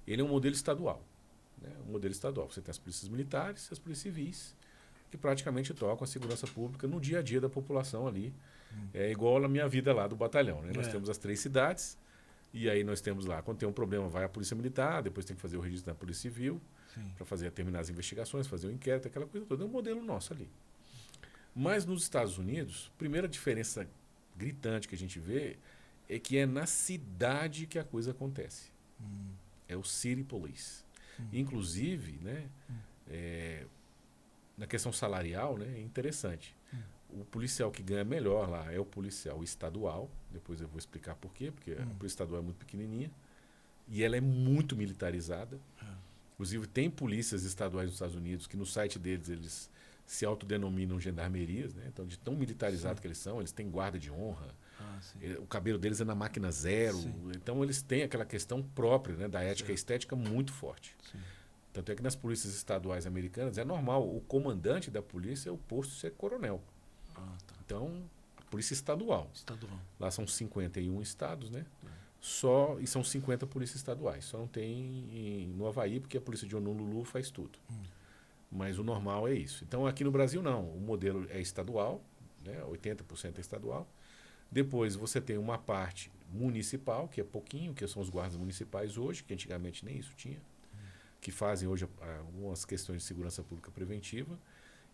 Ele é um modelo estadual. Né? Um modelo estadual. Você tem as polícias militares e as polícias civis, que praticamente tocam a segurança pública no dia a dia da população ali. É igual a minha vida lá do batalhão. Né? Nós temos as 3 cidades, e aí nós temos lá, quando tem um problema, vai a polícia militar, depois tem que fazer o registro da polícia civil, para terminar as investigações, fazer o inquérito, aquela coisa toda. É um modelo nosso ali. Mas nos Estados Unidos, a primeira diferença gritante que a gente vê é que é na cidade que a coisa acontece. É o City Police. Inclusive, né, na questão salarial, né, é interessante. O policial que ganha melhor lá é o policial estadual. Depois eu vou explicar por quê, porque a polícia estadual é muito pequenininha e ela é muito militarizada. Inclusive, tem polícias estaduais nos Estados Unidos que no site deles eles se autodenominam gendarmerias, né? Então, de tão militarizados que eles são, eles têm guarda de honra. O cabelo deles é na máquina zero. Então, eles têm aquela questão própria, né, da ética e estética muito forte. Tanto é que nas polícias estaduais americanas é normal o comandante da polícia, o posto ser coronel. Então, a polícia estadual. Lá são 51 estados, né? E são 50 polícias estaduais. Só não tem no Havaí, porque a polícia de Honolulu faz tudo. Mas o normal é isso. Então, aqui no Brasil, não. O modelo é estadual, né? 80% é estadual. Depois, você tem uma parte municipal, que é pouquinho, que são os guardas municipais hoje, que antigamente nem isso tinha, que fazem hoje algumas questões de segurança pública preventiva.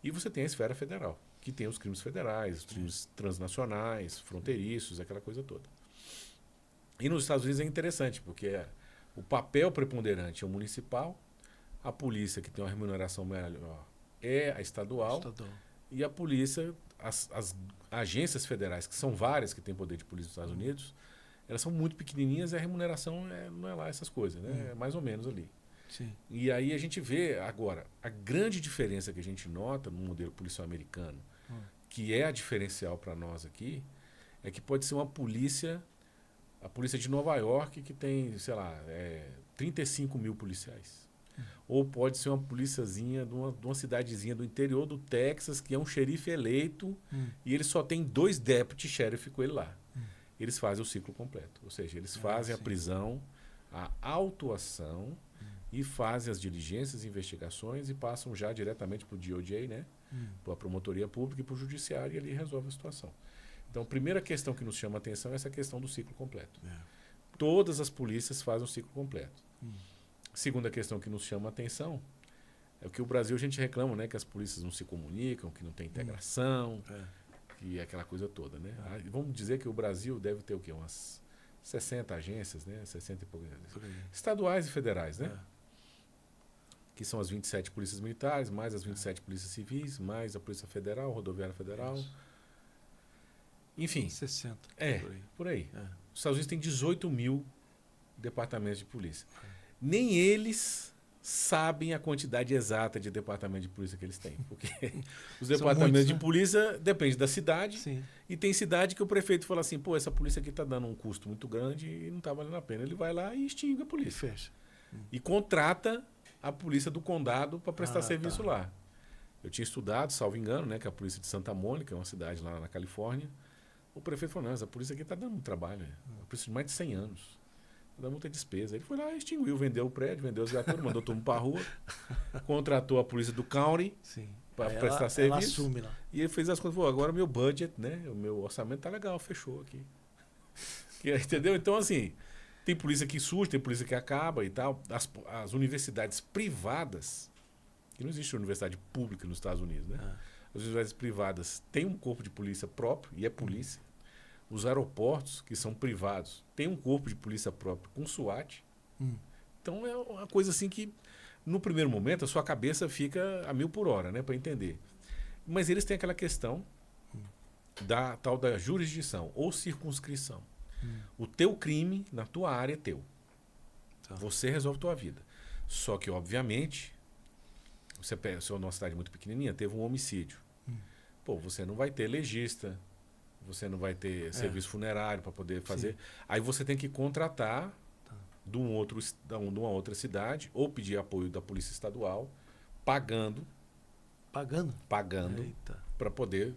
E você tem a esfera federal, que tem os crimes federais, os crimes transnacionais, fronteiriços, aquela coisa toda. E nos Estados Unidos é interessante, porque o papel preponderante é o municipal, a polícia, que tem uma remuneração melhor, é a estadual. E a polícia, as agências federais, que são várias que têm poder de polícia nos Estados Unidos, elas são muito pequenininhas e a remuneração não é lá essas coisas, né? É mais ou menos ali. E aí a gente vê agora, a grande diferença que a gente nota no modelo policial americano, que é a diferencial para nós aqui, é que pode ser uma polícia, a polícia de Nova York, que tem, sei lá, 35 mil policiais. Ou pode ser uma policiazinha de uma cidadezinha do interior do Texas, que é um xerife eleito, e ele só tem 2 deputy sheriff com ele lá. Eles fazem o ciclo completo. Ou seja, eles fazem a prisão, a autuação, e fazem as diligências e investigações e passam já diretamente para o DOJ, né? Para a promotoria pública e para o judiciário, e ali resolve a situação. Então, a primeira questão que nos chama a atenção é essa questão do ciclo completo. Todas as polícias fazem o ciclo completo. Segunda questão que nos chama a atenção é o que o Brasil a gente reclama, né? Que as polícias não se comunicam, que não tem integração, que é aquela coisa toda, né? Vamos dizer que o Brasil deve ter o quê? Umas 60 agências, né? 60 e poucas estaduais e federais, né? Que são as 27 polícias militares, mais as 27 polícias civis, mais a Polícia Federal, Rodoviária Federal. Enfim. 60. Por aí. Os Estados Unidos têm 18 mil departamentos de polícia. Nem eles sabem a quantidade exata de departamento de polícia que eles têm. Porque os departamentos de polícia dependem da cidade. E tem cidade que o prefeito fala assim, pô, essa polícia aqui está dando um custo muito grande e não está valendo a pena. Ele vai lá e extingue a polícia. E fecha. E contrata a polícia do condado para prestar serviço lá. Eu tinha estudado, salvo engano, né, que a polícia de Santa Mônica, é uma cidade lá na Califórnia. O prefeito falou, não, essa polícia aqui está dando muito trabalho. É uma polícia de mais de 100 anos. Está dando muita despesa. Ele foi lá, extinguiu, vendeu o prédio, vendeu as viaturas, mandou todo mundo para a rua, contratou a polícia do county para prestar serviço. Ela assume lá. E ele fez as coisas, falou, agora meu budget, né, o meu orçamento tá legal, fechou aqui. Entendeu? Então, assim, tem polícia que surge, tem polícia que acaba e tal. As universidades privadas, que não existe universidade pública nos Estados Unidos, né? As universidades privadas têm um corpo de polícia próprio, e é polícia. Os aeroportos, que são privados, têm um corpo de polícia próprio com SWAT. Então é uma coisa assim que, no primeiro momento, a sua cabeça fica a 1000 por hora, né, para entender. Mas eles têm aquela questão da tal da jurisdição ou circunscrição. O teu crime na tua área é teu. Você resolve a tua vida. Só que, obviamente, você é uma cidade muito pequenininha, teve um homicídio. Pô, você não vai ter legista, você não vai ter serviço funerário para poder fazer. Sim. Aí você tem que contratar de uma outra cidade ou pedir apoio da Polícia Estadual, pagando para poder.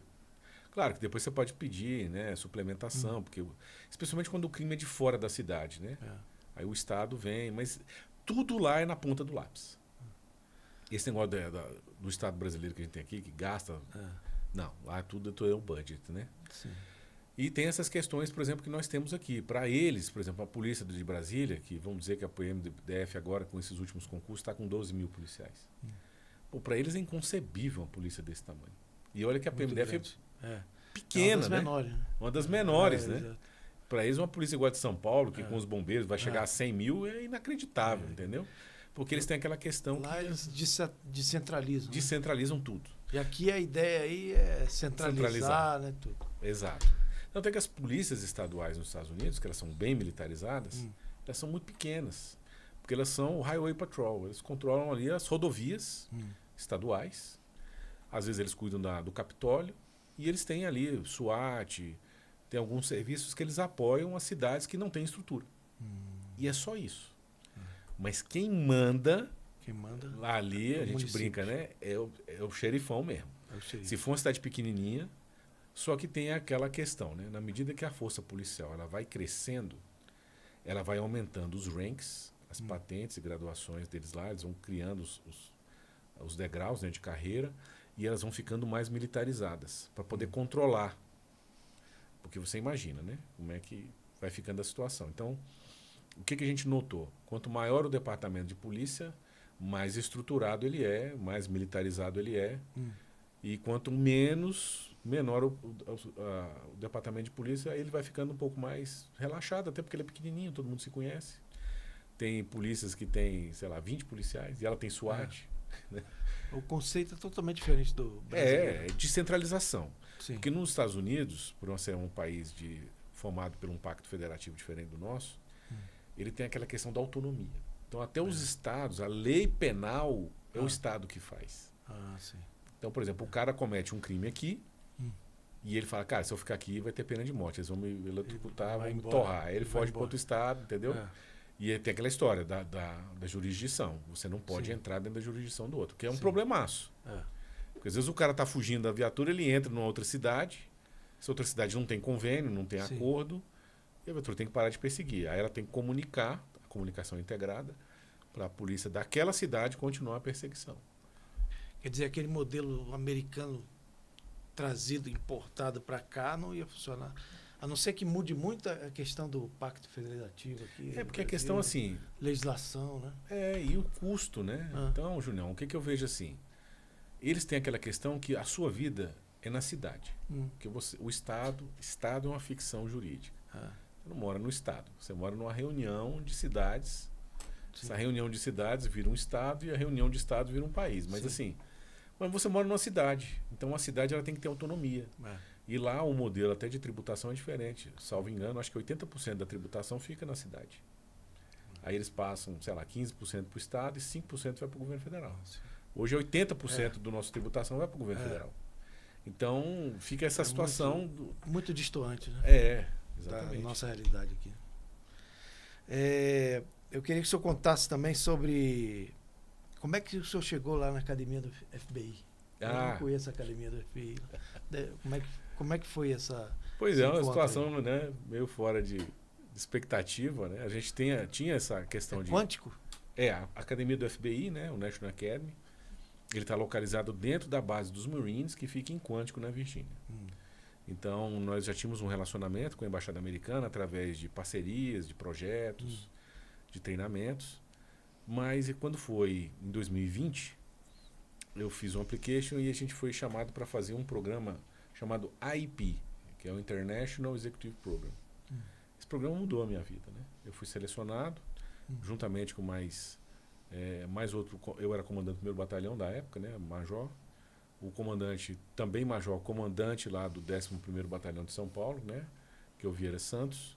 Claro que depois você pode pedir, né, suplementação, porque especialmente quando o crime é de fora da cidade, né? Aí o Estado vem, mas tudo lá é na ponta do lápis. Esse negócio do Estado brasileiro que a gente tem aqui, que gasta... Não, lá tudo é o budget, né? Sim. E tem essas questões, por exemplo, que nós temos aqui. Para eles, por exemplo, a polícia de Brasília, que vamos dizer que a PMDF agora, com esses últimos concursos, está com 12 mil policiais. Para eles é inconcebível uma polícia desse tamanho. E olha que a PMDF é pequena, uma das menores, né? Uma das menores, né? Para eles, uma polícia igual a de São Paulo, que com os bombeiros vai chegar a 100 mil, é inacreditável, entendeu? Porque eles têm aquela questão lá eles descentralizam. Descentralizam tudo. E aqui a ideia aí é centralizar, né, tudo. Exato. Tanto é que as polícias estaduais nos Estados Unidos, que elas são bem militarizadas, elas são muito pequenas. Porque elas são o Highway Patrol. Eles controlam ali as rodovias estaduais. Às vezes eles cuidam do Capitólio. E eles têm ali SWAT, tem alguns serviços que eles apoiam as cidades que não têm estrutura. E é só isso. Mas quem manda lá ali, a gente município. Brinca, né? É o xerifão mesmo. Se for uma cidade pequenininha, só que tem aquela questão, né? Na medida que a força policial ela vai crescendo, ela vai aumentando os ranks, as patentes e graduações deles lá, eles vão criando os degraus, né, de carreira, e elas vão ficando mais militarizadas para poder controlar. Porque você imagina, né? Como é que vai ficando a situação. Então, o que a gente notou? Quanto maior o departamento de polícia, mais estruturado ele é, mais militarizado ele é. E quanto menor o departamento de polícia, ele vai ficando um pouco mais relaxado, até porque ele é pequenininho, todo mundo se conhece. Tem polícias que tem, sei lá, 20 policiais, e ela tem SWAT. Né? O conceito é totalmente diferente do brasileiro. É descentralização. Sim. Porque nos Estados Unidos, por ser um país formado por um pacto federativo diferente do nosso, ele tem aquela questão da autonomia. Então, até os estados, a lei penal é o estado que faz. Sim. Então, por exemplo, o cara comete um crime aqui e ele fala, cara, se eu ficar aqui vai ter pena de morte, eles vão me eletrocutar, vão me torrar. Aí ele foge para outro estado, entendeu? E aí tem aquela história da jurisdição. Você não pode entrar dentro da jurisdição do outro, que é um problemaço. Porque às vezes o cara está fugindo da viatura, ele entra numa outra cidade, essa outra cidade não tem convênio, não tem acordo, e a viatura tem que parar de perseguir. Aí ela tem que comunicar, a comunicação integrada, para a polícia daquela cidade continuar a perseguição. Quer dizer, aquele modelo americano trazido, importado para cá, não ia funcionar. A não ser que mude muito a questão do pacto federativo aqui. Porque a questão assim... Legislação, né? E o custo, né? Então, Julião, o que eu vejo assim? Eles têm aquela questão que a sua vida é na cidade. Que o Estado é uma ficção jurídica. Você não mora no Estado, você mora numa reunião de cidades. Essa reunião de cidades vira um Estado e a reunião de Estados vira um país. Mas assim, mas você mora numa cidade. Então a cidade ela tem que ter autonomia. E lá o modelo até de tributação é diferente. Salvo engano, acho que 80% da tributação fica na cidade. Aí eles passam, sei lá, 15% para o Estado e 5% vai para o governo federal. Hoje 80% do nosso tributação vai para o governo federal. Então fica essa situação... Muito distoante, né? Exatamente. Da nossa realidade aqui. Eu queria que o senhor contasse também sobre como é que o senhor chegou lá na academia do FBI. Eu não conheço a academia do FBI. Como é que foi essa... Pois é, uma situação, né, meio fora de expectativa, né? A gente tinha essa questão de... Quântico? A academia do FBI, né, o National Academy, ele está localizado dentro da base dos Marines, que fica em Quântico, na Virgínia. Então, nós já tínhamos um relacionamento com a Embaixada Americana através de parcerias, de projetos, de treinamentos. Mas quando foi em 2020, eu fiz um application e a gente foi chamado para fazer um programa chamado IEP, que é o International Executive Program. Esse programa mudou a minha vida, né? Eu fui selecionado, juntamente com mais outro. Eu era comandante do 1º Batalhão da época, né, major. O comandante, também major, comandante lá do 11º Batalhão de São Paulo, né, que é o Vieira Santos.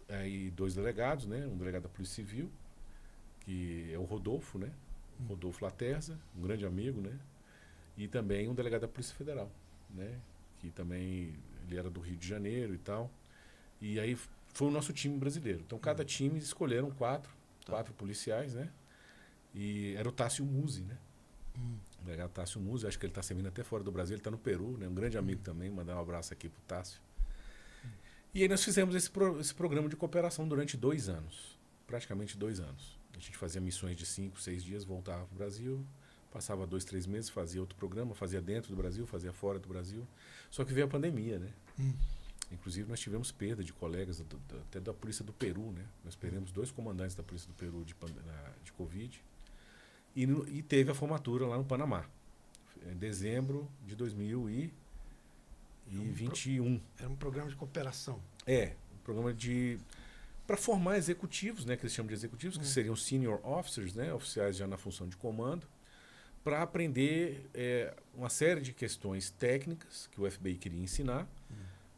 Aí 2 delegados, né, um delegado da Polícia Civil, que é o Rodolfo, né, Rodolfo Laterza, um grande amigo, né, e também um delegado da Polícia Federal, né, que também ele era do Rio de Janeiro e tal. E aí foi o nosso time brasileiro. Então cada time escolheram 4 policiais, né, e era o Tássio Musi, né, o delegado Tássio Musi, acho que ele está servindo até fora do Brasil, ele está no Peru, né, um grande amigo também, mandar um abraço aqui pro Tássio. E aí nós fizemos esse programa de cooperação durante 2 anos, praticamente 2 anos. A gente fazia missões de 5, 6 dias, voltava para o Brasil, passava 2, 3 meses, fazia outro programa, fazia dentro do Brasil, fazia fora do Brasil. Só que veio a pandemia, né? Inclusive nós tivemos perda de colegas até da polícia do Peru, né? Nós perdemos 2 comandantes da polícia do Peru de Covid. E teve a formatura lá no Panamá, em dezembro de 2021. Era um programa de cooperação. Um programa para formar executivos, né, que eles chamam de executivos, que seriam senior officers, né, oficiais já na função de comando, para aprender uma série de questões técnicas que o FBI queria ensinar.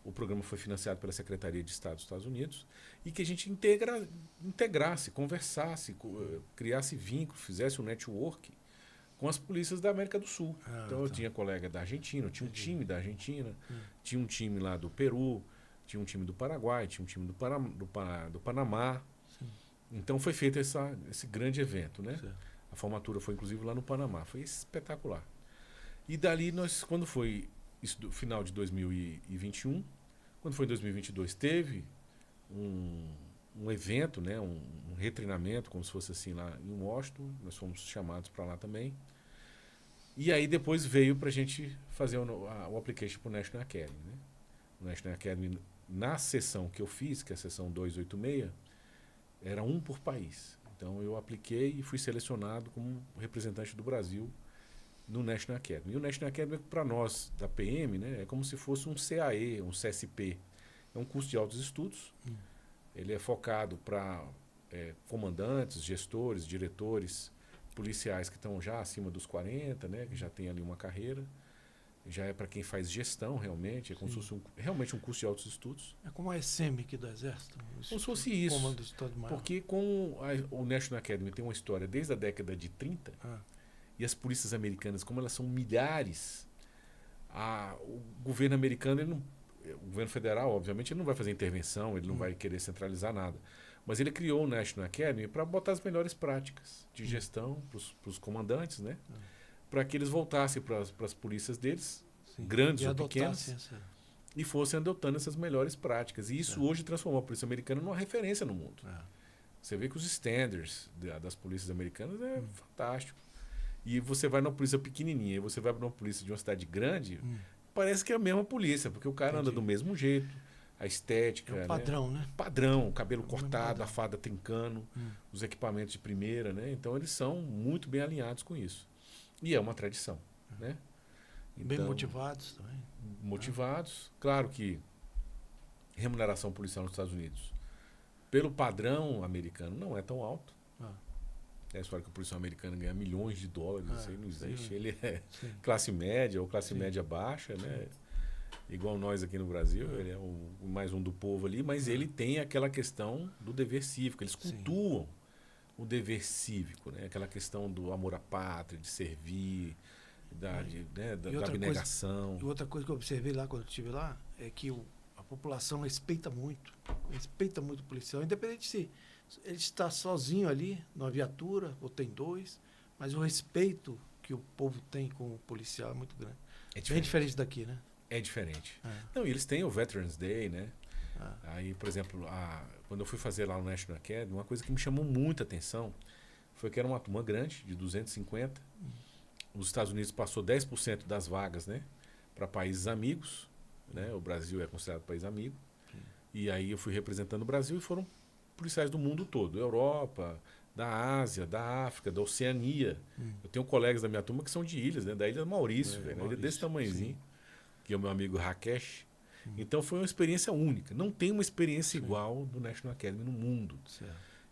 O programa foi financiado pela Secretaria de Estado dos Estados Unidos e que a gente integrasse, conversasse, criasse vínculo, fizesse um network com as polícias da América do Sul. Então eu tinha colega da Argentina, eu tinha um time da Argentina, tinha um time lá do Peru, tinha um time do Paraguai, tinha um time do Panamá. Sim. Então foi feito esse grande evento, né? A formatura foi inclusive lá no Panamá, foi espetacular. E dali quando foi isso do final de 2021, quando foi em 2022 teve um evento, né? Um retreinamento, como se fosse assim lá em Washington, nós fomos chamados para lá também. E aí depois veio para a gente fazer o application para o National Academy, né? O National Academy, na sessão que eu fiz, que é a sessão 286, era 1 por país. Então eu apliquei e fui selecionado como representante do Brasil no National Academy. E o National Academy, para nós da PM, né, é como se fosse um CAE, um CSP. É um curso de altos estudos. Ele é focado para comandantes, gestores, diretores, policiais que estão já acima dos 40, né, que já tem ali uma carreira. Já é para quem faz gestão, realmente. É como se fosse realmente um curso de altos estudos. É como a ESEM aqui do Exército. Como se fosse isso. Comando do Estado-Maior. Porque o National Academy tem uma história desde a década de 30, e as polícias americanas, como elas são milhares, o governo americano, o governo federal, obviamente, ele não vai fazer intervenção, ele não vai querer centralizar nada. Mas ele criou o National Academy para botar as melhores práticas de gestão para os comandantes, né? Para que eles voltassem para as polícias deles, grandes ou pequenas, e fossem adotando essas melhores práticas. E isso hoje transformou a polícia americana numa referência no mundo. Você vê que os standards das polícias americanas é fantástico. E você vai numa polícia pequenininha e você vai para uma polícia de uma cidade grande, parece que é a mesma polícia, porque o cara anda do mesmo jeito, a estética... É um padrão, né? Padrão, o cabelo cortado, a farda trincando, os equipamentos de primeira, né? Então eles são muito bem alinhados com isso. E é uma tradição, né? Então, bem motivados também. Motivados. Claro que remuneração policial nos Estados Unidos, pelo padrão americano, não é tão alto. É a história que o policial americano ganha milhões de dólares, isso aí não existe. Ele é classe média ou classe média baixa, né? Igual nós aqui no Brasil, ele é mais um do povo ali, mas ele tem aquela questão do dever cívico, eles cultuam o dever cívico, né? Aquela questão do amor à pátria, de servir, da abnegação. E outra coisa que eu observei lá quando eu estive lá é que a população respeita muito o policial, independente se ele está sozinho ali na viatura ou tem 2, mas o respeito que o povo tem com o policial é muito grande. Bem diferente daqui, né? É diferente. Não, e eles têm o Veterans Day, né? Aí, por exemplo, quando eu fui fazer lá no National Academy, uma coisa que me chamou muita atenção foi que era uma turma grande, de 250. Os Estados Unidos passou 10% das vagas, né, para países amigos, né? O Brasil é considerado país amigo. E aí eu fui representando o Brasil e foram policiais do mundo todo, Europa, da Ásia, da África, da Oceania. Eu tenho colegas da minha turma que são de ilhas, né, da Ilha Maurício, uma ilha desse tamanhozinho, que é o meu amigo Rakesh. Então foi uma experiência única. Não tem uma experiência igual do National Academy no mundo.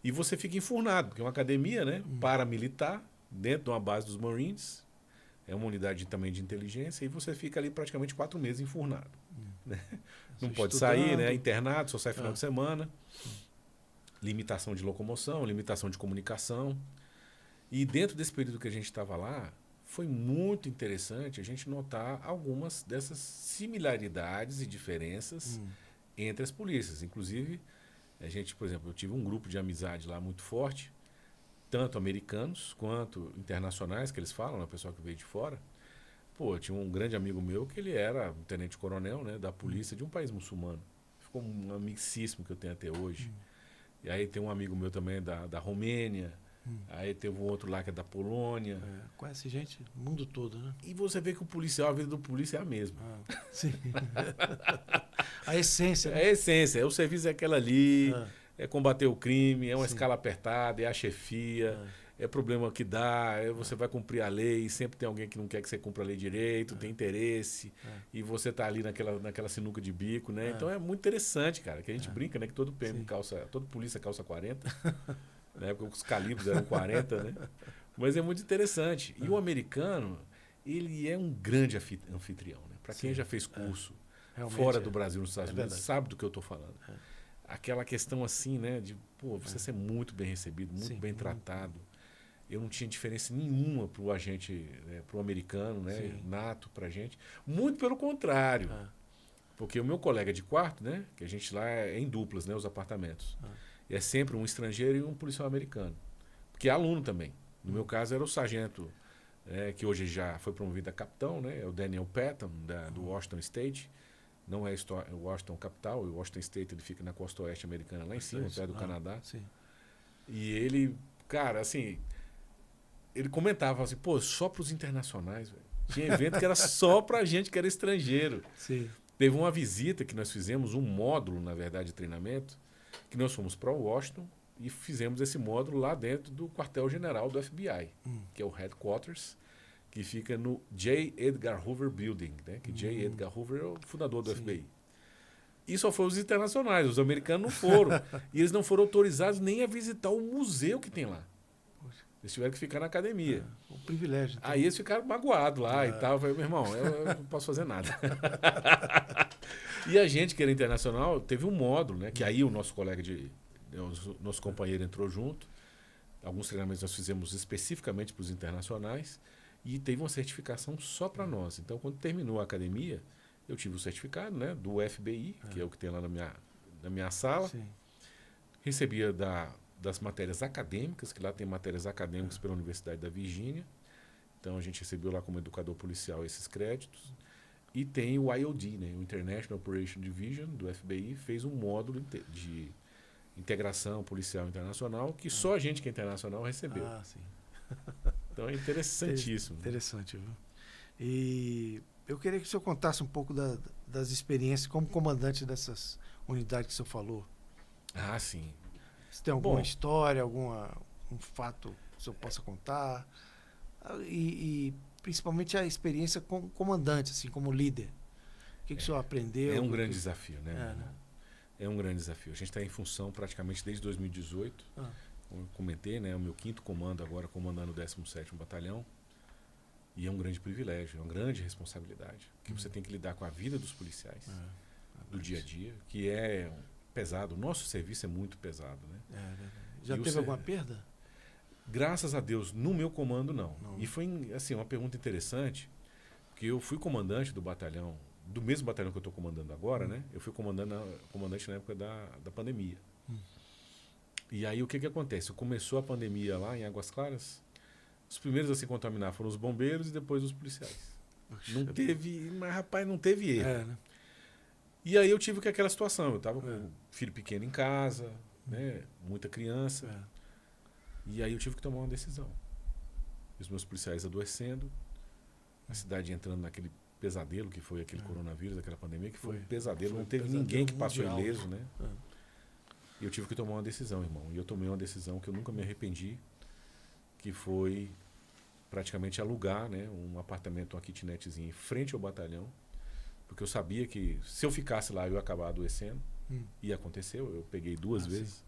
E você fica enfurnado, porque é uma academia, né? Paramilitar, dentro de uma base dos Marines. É uma unidade também de inteligência. E você fica ali praticamente 4 meses enfurnado. Né? Não pode sair, né? Internado, só sai final de semana. Limitação de locomoção, limitação de comunicação. E dentro desse período que a gente estava lá, foi muito interessante a gente notar algumas dessas similaridades e diferenças entre as polícias. Inclusive, a gente, por exemplo, eu tive um grupo de amizade lá muito forte, tanto americanos quanto internacionais, que eles falam, né, o pessoal que veio de fora. Pô, tinha um grande amigo meu que ele era um tenente-coronel, né, da polícia de um país muçulmano. Ficou um amicíssimo que eu tenho até hoje. E aí tem um amigo meu também da Romênia. Aí teve um outro lá que é da Polônia. Conhece gente do mundo todo, né? E você vê que o policial, a vida do polícia é a mesma. Sim. A essência. Né? É a essência. O serviço é aquela ali, é combater o crime, é uma escala apertada, é a chefia, é problema que dá, você vai cumprir a lei, sempre tem alguém que não quer que você cumpra a lei direito, tem interesse, e você tá ali naquela sinuca de bico, né? Então é muito interessante, cara, que a gente brinca, né? Que todo PM todo polícia calça 40. Né, porque os calibres eram 40, né? Mas é muito interessante. E o americano, ele é um grande anfitrião, né? Para quem já fez curso fora do Brasil, nos Estados Unidos, sabe do que eu estou falando. Aquela questão assim, né? De você ser muito bem recebido, muito bem tratado. Eu não tinha diferença nenhuma para o agente, né, para o americano, né? Nato para a gente. Muito pelo contrário. Porque o meu colega de quarto, né? Que a gente lá é em duplas, né? Os apartamentos. E é sempre um estrangeiro e um policial americano. Porque é aluno também. No meu caso era o sargento, que hoje já foi promovido a capitão, né? É o Daniel Patton, do Washington State. Não é o Washington capital, o Washington State ele fica na costa oeste americana, lá em cima, perto do Canadá. Sim. E ele, cara, assim, ele comentava assim, pô, só para os internacionais, velho. Tinha evento que era só para gente que era estrangeiro. Sim. Teve uma visita que nós fizemos, um módulo, na verdade, de treinamento, que nós fomos para Washington e fizemos esse módulo lá dentro do quartel-general do FBI, que é o Headquarters, que fica no J. Edgar Hoover Building, né? Que J. Edgar Hoover é o fundador do FBI. E só foram os internacionais, os americanos não foram. E eles não foram autorizados nem a visitar o museu que tem lá. Eles tiveram que ficar na academia. Um privilégio. Então. Aí eles ficaram magoados lá e tal. Eu falei, meu irmão, eu não posso fazer nada. E a gente, que era internacional, teve um módulo, né? Que aí o nosso colega, nosso companheiro entrou junto. Alguns treinamentos nós fizemos especificamente para os internacionais. E teve uma certificação só para nós. Então, quando terminou a academia, eu tive o certificado, né? Do FBI, que é o que tem lá na minha sala. Sim. Recebia das matérias acadêmicas, que lá tem matérias acadêmicas pela Universidade da Virgínia. Então a gente recebeu lá como educador policial esses créditos. E tem o IOD, né, o International Operation Division do FBI, fez um módulo de integração policial internacional que só a gente que é internacional recebeu. Sim. Então é interessantíssimo. Interessante, viu? E eu queria que o senhor contasse um pouco das experiências como comandante dessas unidades que o senhor falou. Sim. Se tem alguma história, um fato que o senhor possa contar. E principalmente a experiência como comandante, assim, como líder. O que o senhor aprendeu? É um grande desafio, né? É um grande desafio. A gente está em função praticamente desde 2018. Como eu comentei, né? O meu 5º comando agora comandando o 17º Batalhão. E é um grande privilégio, é uma grande responsabilidade. Que você tem que lidar com a vida dos policiais, do dia a dia, que é pesado. O nosso serviço é muito pesado, né? Já teve alguma perda? Graças a Deus, no meu comando, não. E foi assim, uma pergunta interessante, porque eu fui comandante do batalhão, do mesmo batalhão que eu estou comandando agora, né? Eu fui comandante na época da pandemia. E aí o que acontece? Começou a pandemia lá em Águas Claras, os primeiros a se contaminar foram os bombeiros e depois os policiais. Não teve, mas rapaz, não teve erro. Né? E aí eu tive aquela situação, eu estava com um filho pequeno em casa, né? Muita criança. E aí eu tive que tomar uma decisão. Os meus policiais adoecendo, a cidade entrando naquele pesadelo que foi aquele coronavírus, aquela pandemia, que foi um pesadelo. Não teve ninguém que passou ileso, né? E eu tive que tomar uma decisão, irmão. E eu tomei uma decisão que eu nunca me arrependi, que foi praticamente alugar, né, um apartamento, uma kitnetzinha em frente ao batalhão, porque eu sabia que se eu ficasse lá eu ia acabar adoecendo. E aconteceu, eu peguei 2 vezes.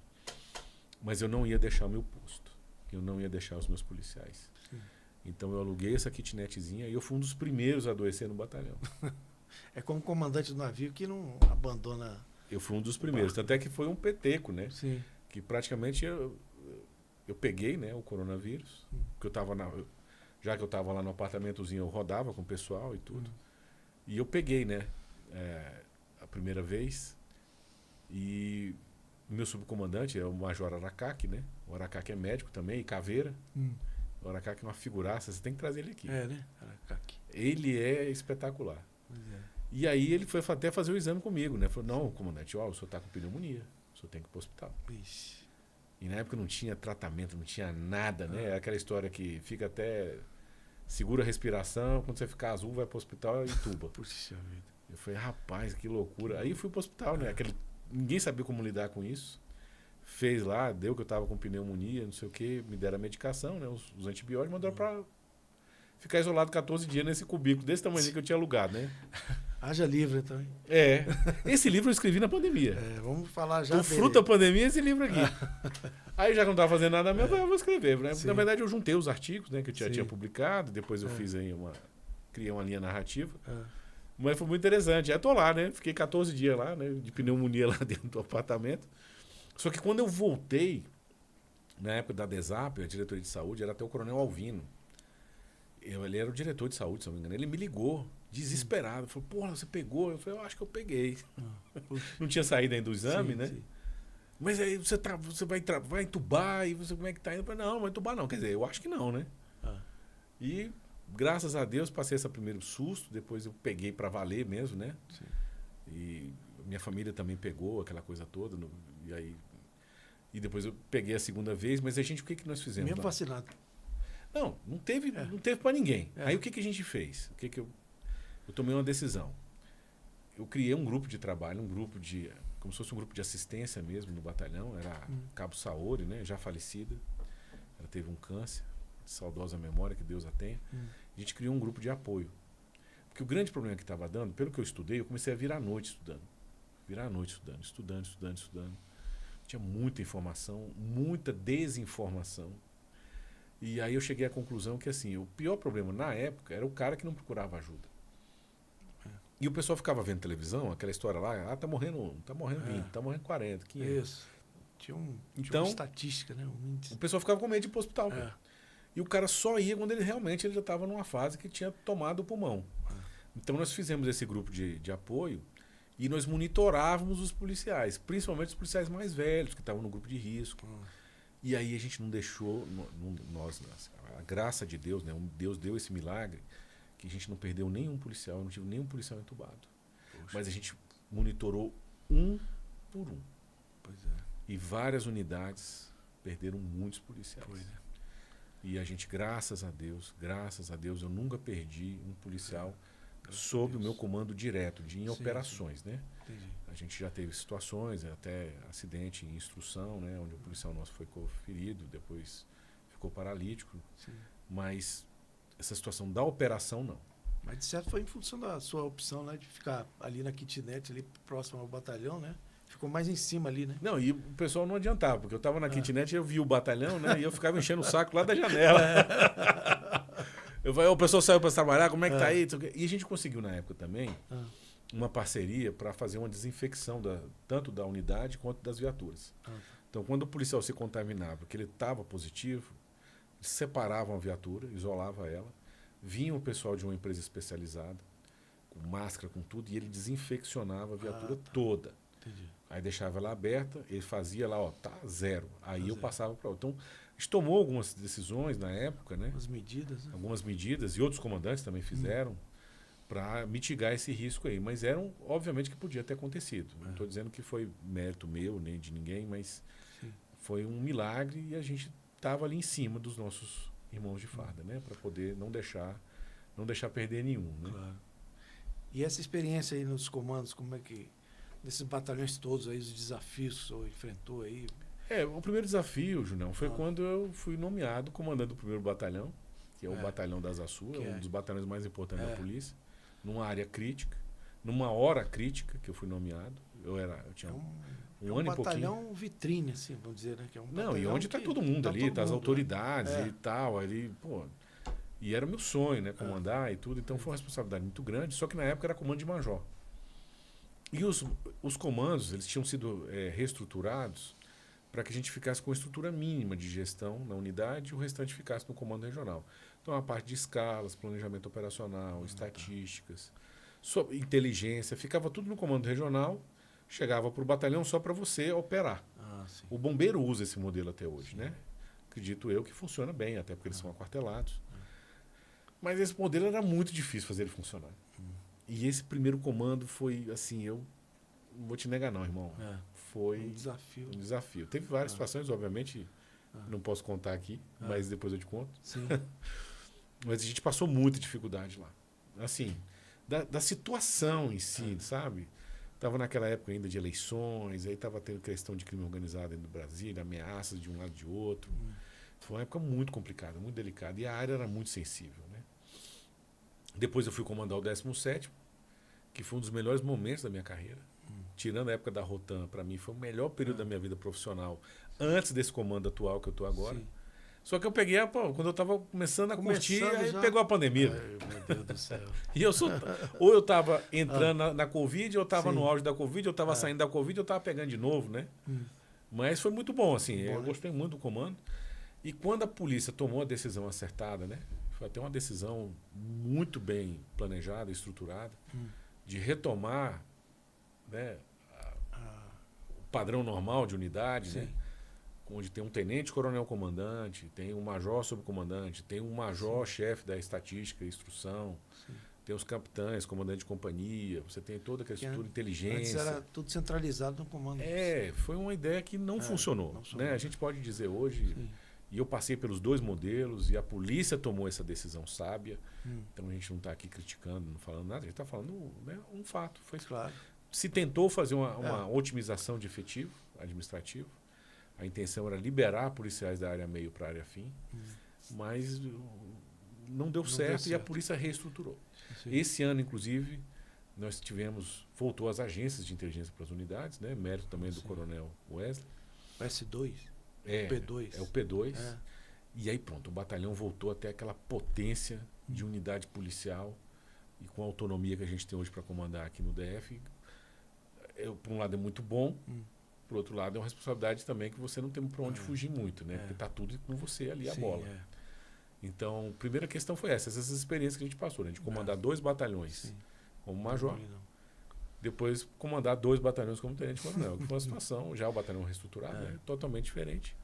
Mas eu não ia deixar o meu posto. Eu não ia deixar os meus policiais. Sim. Então eu aluguei essa kitnetzinha e eu fui um dos primeiros a adoecer no batalhão. É como comandante do navio que não abandona... Eu fui um dos primeiros. Tanto é que foi um peteco, né? Sim. Que praticamente eu peguei, né, o coronavírus. Que eu tava já que eu estava lá no apartamentozinho, eu rodava com o pessoal e tudo. E eu peguei, né? A primeira vez. E o meu subcomandante é o Major Aracaki, né? O Aracaki é médico também, e caveira. O Aracaki é uma figuraça, você tem que trazer ele aqui. É, né? Aracaki. Ele é espetacular. Pois é. E aí ele foi até fazer o exame comigo, né? Falou, não, comandante, o senhor está com pneumonia, o senhor tem que ir para o hospital. Ixi. E na época não tinha tratamento, não tinha nada, né? É aquela história que fica até... Segura a respiração, quando você ficar azul, vai para o hospital e entuba. Puxa vida. Eu falei, rapaz, que loucura. Aí eu fui para o hospital, né? Ninguém sabia como lidar com isso. Fez lá, deu que eu estava com pneumonia, não sei o quê, me deram a medicação, né? Os antibióticos, mandaram para ficar isolado 14 dias nesse cubículo, desse tamanho que eu tinha alugado, né? Haja livre também. É. Esse livro eu escrevi na pandemia. Vamos falar já. O fruto da pandemia é esse livro aqui. Aí já que não estava fazendo nada mesmo, eu vou escrever. Né? Na verdade, eu juntei os artigos, né, que eu já tinha publicado, depois eu fiz aí criei uma linha narrativa. Mas foi muito interessante. Aí eu tô lá, né? Fiquei 14 dias lá, né? De pneumonia lá dentro do apartamento. Só que quando eu voltei, na época da DESAP, a diretoria de saúde, era até o Coronel Alvino. Ele era o diretor de saúde, se não me engano. Ele me ligou, desesperado. Falou, porra, você pegou? Eu falei, eu acho que eu peguei. Não tinha saído ainda do exame, né? Sim. Mas aí você vai entubar e você como é que tá indo? Eu falei, não, vai entubar não. Quer dizer, eu acho que não, né? E graças a Deus passei esse primeiro susto, depois eu peguei para valer mesmo, né? Sim. E minha família também pegou aquela coisa toda. E depois eu peguei a segunda vez, mas a gente, o que nós fizemos? Mesmo vacinado. Não teve para ninguém. Aí o que a gente fez? Eu tomei uma decisão. Eu criei um grupo de trabalho, como se fosse um grupo de assistência mesmo no batalhão. Era Cabo Saori, né, já falecida. Ela teve um câncer, de saudosa memória, que Deus a tenha. A gente criou um grupo de apoio. Porque o grande problema que estava dando, pelo que eu estudei, eu comecei a virar à noite estudando. Estudando. Tinha muita informação, muita desinformação. E aí eu cheguei à conclusão que assim, o pior problema na época era o cara que não procurava ajuda. E o pessoal ficava vendo televisão, aquela história lá, tá morrendo 20, tá morrendo 40, 500. Isso. Tinha uma estatística, né? O pessoal ficava com medo de ir pro hospital. E o cara só ia quando ele já estava numa fase que tinha tomado o pulmão. Então nós fizemos esse grupo de apoio e nós monitorávamos os policiais, principalmente os policiais mais velhos, que estavam no grupo de risco. E aí a gente não deixou, a graça de Deus, né? Deus deu esse milagre, que a gente não perdeu nenhum policial, não tive nenhum policial entubado. Poxa. Mas a gente monitorou um por um. Pois é. E várias unidades perderam muitos policiais. Pois é. E a gente, graças a Deus, eu nunca perdi um policial sob o meu comando direto, em operações, né? Entendi. A gente já teve situações, até acidente em instrução, né? Onde o policial nosso foi ferido, depois ficou paralítico. Sim. Mas essa situação da operação, não. Mas de certo foi em função da sua opção, né? De ficar ali na kitnet, ali próximo ao batalhão, né? Ficou mais em cima ali, né? Não, e o pessoal não adiantava, porque eu estava na kitnet e eu vi o batalhão, né? E eu ficava enchendo o saco lá da janela. O pessoal saiu para trabalhar, como é que tá aí? E a gente conseguiu na época também uma parceria para fazer uma desinfecção tanto da unidade quanto das viaturas. Então, quando o policial se contaminava, porque ele estava positivo, eles separavam a viatura, isolavam ela, vinha o pessoal de uma empresa especializada, com máscara, com tudo, e ele desinfeccionava a viatura toda. Entendi. Aí deixava ela aberta, ele fazia lá, tá zero. Aí eu passava para outra. Então, a gente tomou algumas decisões na época, né? Algumas medidas, e outros comandantes também fizeram, para mitigar esse risco aí. Mas obviamente, que podia ter acontecido. Não estou dizendo que foi mérito meu, nem de ninguém, mas foi um milagre e a gente estava ali em cima dos nossos irmãos de farda, né? Para poder não deixar perder nenhum, né? Claro. E essa experiência aí nos comandos, como é que... Nesses batalhões todos aí, os desafios que o senhor enfrentou aí? O primeiro desafio, Junão, foi quando eu fui nomeado comandante do primeiro batalhão, que é o batalhão da Asa Sul, um dos batalhões mais importantes da polícia, numa área crítica. numa hora crítica que eu fui nomeado. Eu tinha um ano e pouquinho. Batalhão vitrine, assim, vamos dizer, né? Que é um não, e onde está todo mundo ali, tá as autoridades e tal, ali, pô. E era meu sonho, né? Comandar e tudo. Então foi uma responsabilidade muito grande, só que na época era comando de major. E os comandos, eles tinham sido reestruturados para que a gente ficasse com a estrutura mínima de gestão na unidade e o restante ficasse no comando regional. Então a parte de escalas, planejamento operacional, estatísticas, inteligência, ficava tudo no comando regional, chegava para o batalhão só para você operar. O bombeiro usa esse modelo até hoje, né? Acredito eu que funciona bem, até porque eles são aquartelados. Mas esse modelo era muito difícil fazer ele funcionar. E esse primeiro comando foi assim, eu não vou te negar não, irmão. Foi um desafio. Teve várias situações, obviamente, não posso contar aqui, mas depois eu te conto. Sim. Mas a gente passou muita dificuldade lá. Assim, da situação em si, sabe? Estava naquela época ainda de eleições, aí estava tendo questão de crime organizado dentro do Brasil, ameaças de um lado e de outro. Foi uma época muito complicada, muito delicada. E a área era muito sensível, né? Depois eu fui comandar o 17º, que foi um dos melhores momentos da minha carreira. Tirando a época da Rotan, para mim foi o melhor período da minha vida profissional, antes desse comando atual que eu estou agora. Sim. Só que eu peguei, pô, quando eu estava começando a curtir, aí pegou a pandemia. Ai, meu Deus do céu. E ou eu estava entrando na Covid, ou eu estava no auge da Covid, ou eu estava saindo da Covid, ou eu estava pegando de novo, né? Mas foi muito bom, assim, eu gostei muito do comando. E quando a polícia tomou a decisão acertada, né? Foi até uma decisão muito bem planejada, estruturada, de retomar, né, o padrão normal de unidade, né? Onde tem um tenente-coronel-comandante, tem um major subcomandante, tem um major-chefe da estatística e instrução, tem os capitães, comandante de companhia, você tem toda aquela estrutura de inteligência. Antes era tudo centralizado no comando. Foi uma ideia que não funcionou. Né? A gente pode dizer hoje, e eu passei pelos dois modelos, e a polícia tomou essa decisão sábia, então a gente não está aqui criticando, não falando nada, a gente está falando, né, um fato. Se tentou fazer uma otimização de efetivo administrativo. A intenção era liberar policiais da área meio para a área fim, mas não deu certo e a polícia reestruturou. Esse ano, inclusive, nós voltou às agências de inteligência para as unidades, né? Mérito também do coronel Wesley. O S2? O P2. É o P2. E aí pronto, o batalhão voltou até aquela potência de unidade policial e com a autonomia que a gente tem hoje para comandar aqui no DF. Por um lado é muito bom, por outro lado, é uma responsabilidade também que você não tem para onde fugir muito, né? Porque está tudo com você ali, a bola. Então, a primeira questão foi essas experiências que a gente passou, né? De comandar 2 batalhões como major, depois comandar 2 batalhões como tenente-coronel, que foi uma situação, já o batalhão reestruturado, né? Totalmente diferente.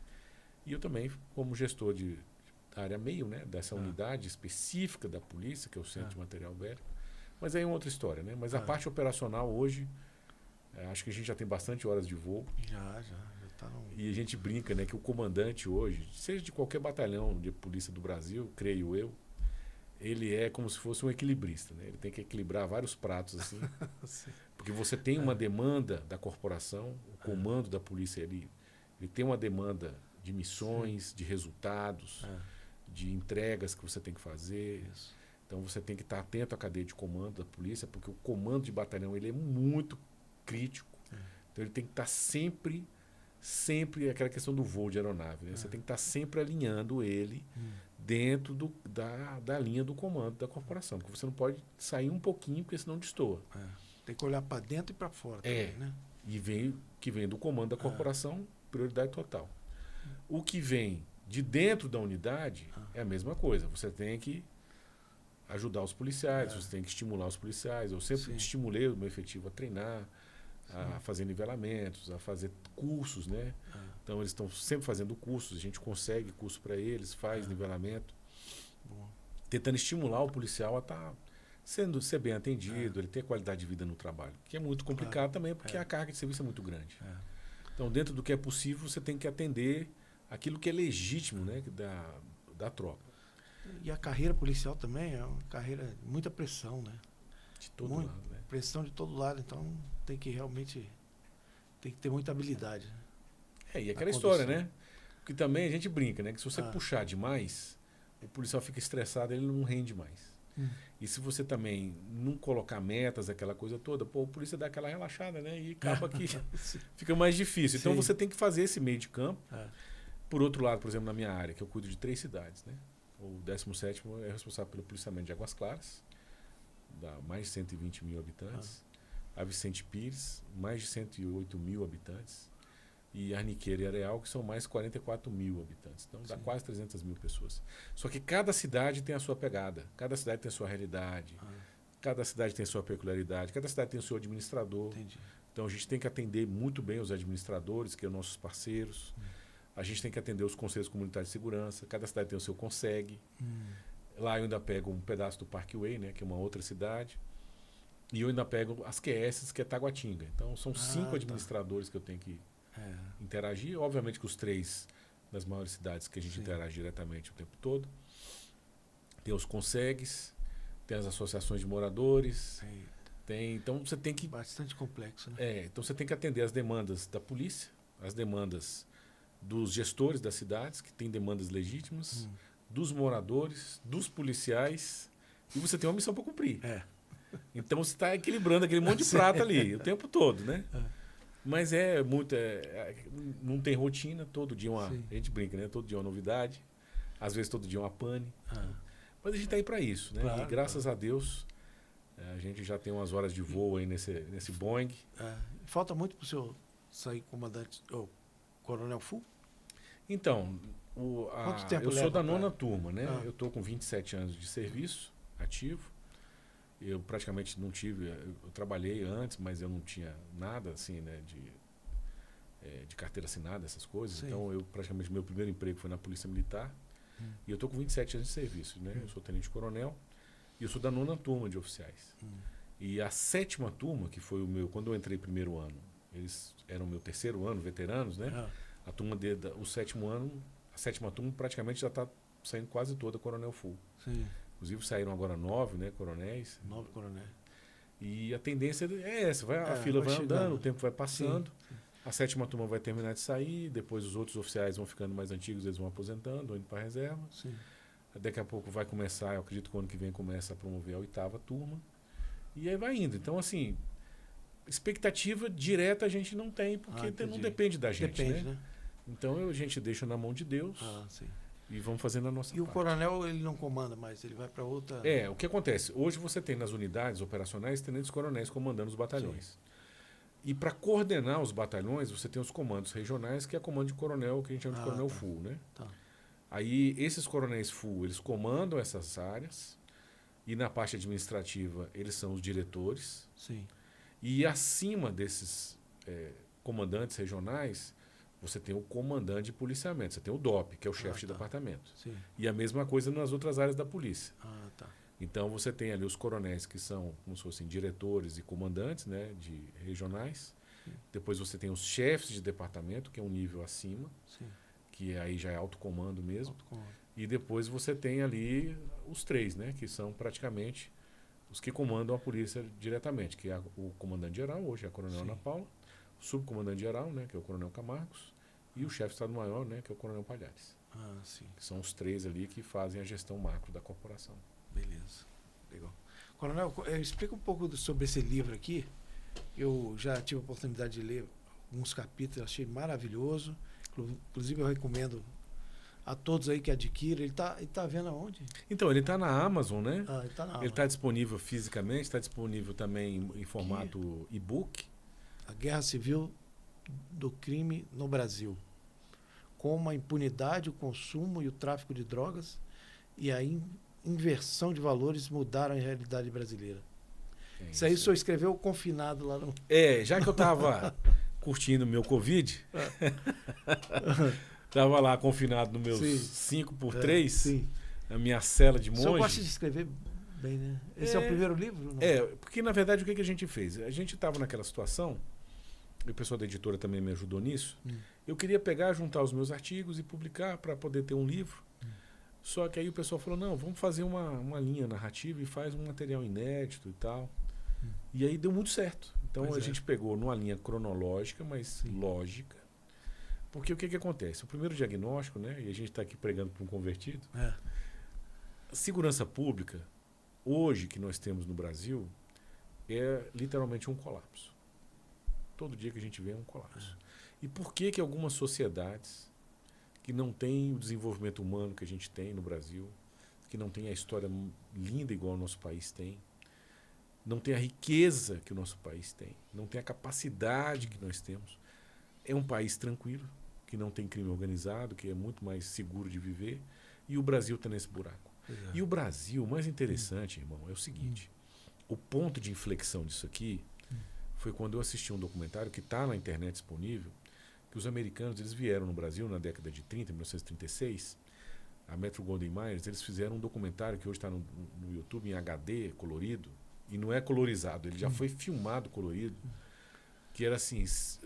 E eu também, como gestor da área meio, né? Dessa unidade específica da polícia, que é o Centro de Material Bélico. Mas aí é uma outra história, né? Mas a parte operacional hoje, acho que a gente já tem bastante horas de voo. Já tá E a gente brinca, né, que o comandante hoje, seja de qualquer batalhão de polícia do Brasil, creio eu, ele é como se fosse um equilibrista, né? Ele tem que equilibrar vários pratos assim. Porque você tem uma demanda da corporação, o comando da polícia ele tem uma demanda de missões, de resultados, de entregas que você tem que fazer. Então você tem que estar atento à cadeia de comando da polícia, porque o comando de batalhão ele é muito crítico. Então ele tem que estar sempre aquela questão do voo de aeronave, né? Você tem que estar sempre alinhando ele dentro da linha do comando da corporação, porque você não pode sair um pouquinho, porque senão destoa. Tem que olhar para dentro e para fora também, né? E vem do comando da corporação, prioridade total. O que vem de dentro da unidade é a mesma coisa. Você tem que ajudar os policiais, você tem que estimular os policiais. Eu sempre estimulei o meu efetivo a treinar, a fazer nivelamentos, a fazer cursos, né? Então eles estão sempre fazendo cursos, a gente consegue curso para eles, faz nivelamento, tentando estimular o policial a estar ser bem atendido, ele ter qualidade de vida no trabalho, que é muito complicado também, porque a carga de serviço é muito grande. Então, dentro do que é possível, você tem que atender aquilo que é legítimo, né, da tropa. E a carreira policial também é uma carreira de muita pressão, né? De todo lado, né? Pressão de todo lado, então tem que ter muita habilidade. E aquela história, né? Porque também a gente brinca, né? Que se você puxar demais, o policial fica estressado, ele não rende mais. E se você também não colocar metas, aquela coisa toda, pô, a polícia dá aquela relaxada, né? E acaba que fica mais difícil. Então você tem que fazer esse meio de campo. Por outro lado, por exemplo, na minha área, que eu cuido de 3 cidades, né? O 17º é responsável pelo policiamento de Águas Claras, dá mais de 120 mil habitantes. A Vicente Pires, mais de 108 mil habitantes. E Arniqueira e Areal, que são mais 44 mil habitantes. Então dá quase 300 mil pessoas. Só que cada cidade tem a sua pegada, cada cidade tem a sua realidade, cada cidade tem a sua peculiaridade, cada cidade tem o seu administrador. Entendi. Então a gente tem que atender muito bem os administradores, que são nossos parceiros. A gente tem que atender os conselhos comunitários de segurança, cada cidade tem o seu CONSEG. Lá eu ainda pego um pedaço do Parkway, né, que é uma outra cidade. E eu ainda pego as QS, que é Taguatinga. Então são 5 administradores que eu tenho que interagir. Obviamente que os 3 das maiores cidades que a gente interage diretamente o tempo todo. Tem os CONSEGs, tem as associações de moradores. Então você tem que... Bastante complexo, né? Então você tem que atender as demandas da polícia, as demandas dos gestores das cidades, que têm demandas legítimas, dos moradores, dos policiais, e você tem uma missão para cumprir. Então você está equilibrando aquele monte de prata ali o tempo todo, né? Mas não tem rotina, todo dia a gente brinca, né? Todo dia uma novidade, às vezes todo dia uma pane. Mas a gente está aí para isso, né? Claro, e graças a Deus a gente já tem umas horas de voo aí nesse Boeing. Falta muito para o senhor sair comandante, ou coronel full? Então, Quanto tempo eu sou da leva 9ª turma, né? Eu estou com 27 anos de serviço ativo. Eu praticamente não tive... Eu trabalhei antes, mas eu não tinha nada assim, né, de carteira assinada, essas coisas. Então, praticamente, meu primeiro emprego foi na Polícia Militar. E eu estou com 27 anos de serviço, né? Eu sou tenente-coronel e eu sou da 9ª turma de oficiais. E a 7ª turma, que foi o meu... Quando eu entrei primeiro ano, eles eram o meu 3º ano, veteranos, né? A turma o 7º ano, a 7ª turma praticamente já está saindo quase toda coronel full. Inclusive saíram agora 9, né, coronéis. 9 coronéis. E a tendência é essa, a fila vai andando, o tempo vai passando. A 7ª turma vai terminar de sair, depois os outros oficiais vão ficando mais antigos, eles vão aposentando, ou indo para a reserva. Daqui a pouco vai começar, eu acredito que o ano que vem começa a promover a 8ª turma. E aí vai indo. Então, assim, expectativa direta a gente não tem, porque não depende da gente. Né? Então a gente deixa na mão de Deus e vamos fazendo a nossa parte. E o coronel, ele não comanda mais, ele vai para outra... O que acontece? Hoje você tem nas unidades operacionais tenentes coronéis comandando os batalhões. E para coordenar os batalhões, você tem os comandos regionais, que é comando de coronel, que a gente chama de coronel full, né? Aí esses coronéis full, eles comandam essas áreas, e na parte administrativa eles são os diretores. E acima desses comandantes regionais, você tem o comandante de policiamento, você tem o DOP, que é o chefe de departamento. E a mesma coisa nas outras áreas da polícia. Então você tem ali os coronéis, que são como se fossem diretores e comandantes, né, de regionais. Depois você tem os chefes de departamento, que é um nível acima, que aí já é alto comando mesmo. E depois você tem ali os 3, né, que são praticamente os que comandam a polícia diretamente, que é o comandante-geral, hoje é a coronel Ana Paula, o subcomandante-geral, né, que é o coronel Camargos, e o chefe de Estado-Maior, né, que é o coronel Palhares. Que são os 3 ali que fazem a gestão macro da corporação. Beleza. Legal. Coronel, explica um pouco sobre esse livro aqui. Eu já tive a oportunidade de ler alguns capítulos, achei maravilhoso. Inclusive eu recomendo a todos aí que adquiram. Ele tá vendo aonde? Então, ele está na Amazon, né? Ele está na Amazon. Ele está disponível fisicamente, está disponível também em formato e-book. A Guerra Civil do Crime no Brasil. Como a impunidade, o consumo e o tráfico de drogas e a inversão de valores mudaram a realidade brasileira. Isso aí o senhor escreveu confinado lá no... já que eu estava curtindo meu Covid, estava lá confinado nos meus 5x3, na minha cela de monge. O senhor gosta de escrever bem, né? Esse é o primeiro livro? Não? Porque na verdade o que a gente fez? A gente estava naquela situação, e o pessoal da editora também me ajudou nisso, eu queria pegar, juntar os meus artigos e publicar para poder ter um livro. Só que aí o pessoal falou, não, vamos fazer uma linha narrativa e faz um material inédito e tal. E aí deu muito certo. Então a gente pegou numa linha cronológica, mas lógica. Porque o que acontece? O primeiro diagnóstico, né, e a gente está aqui pregando para um convertido, segurança pública hoje que nós temos no Brasil é literalmente um colapso. Todo dia que a gente vê é um colapso. E por que que algumas sociedades que não têm o desenvolvimento humano que a gente tem no Brasil, que não tem a história linda igual o nosso país tem, não tem a riqueza que o nosso país tem, não tem a capacidade que nós temos, é um país tranquilo, que não tem crime organizado, que é muito mais seguro de viver, e o Brasil está nesse buraco. E o Brasil, o mais interessante, irmão, é o seguinte, o ponto de inflexão disso aqui foi quando eu assisti um documentário que está na internet disponível, que os americanos eles vieram no Brasil na década de 30, 1936, a Metro-Goldwyn-Mayer, eles fizeram um documentário que hoje está no YouTube em HD, colorido, e não é colorizado, ele já foi filmado colorido, que era assim,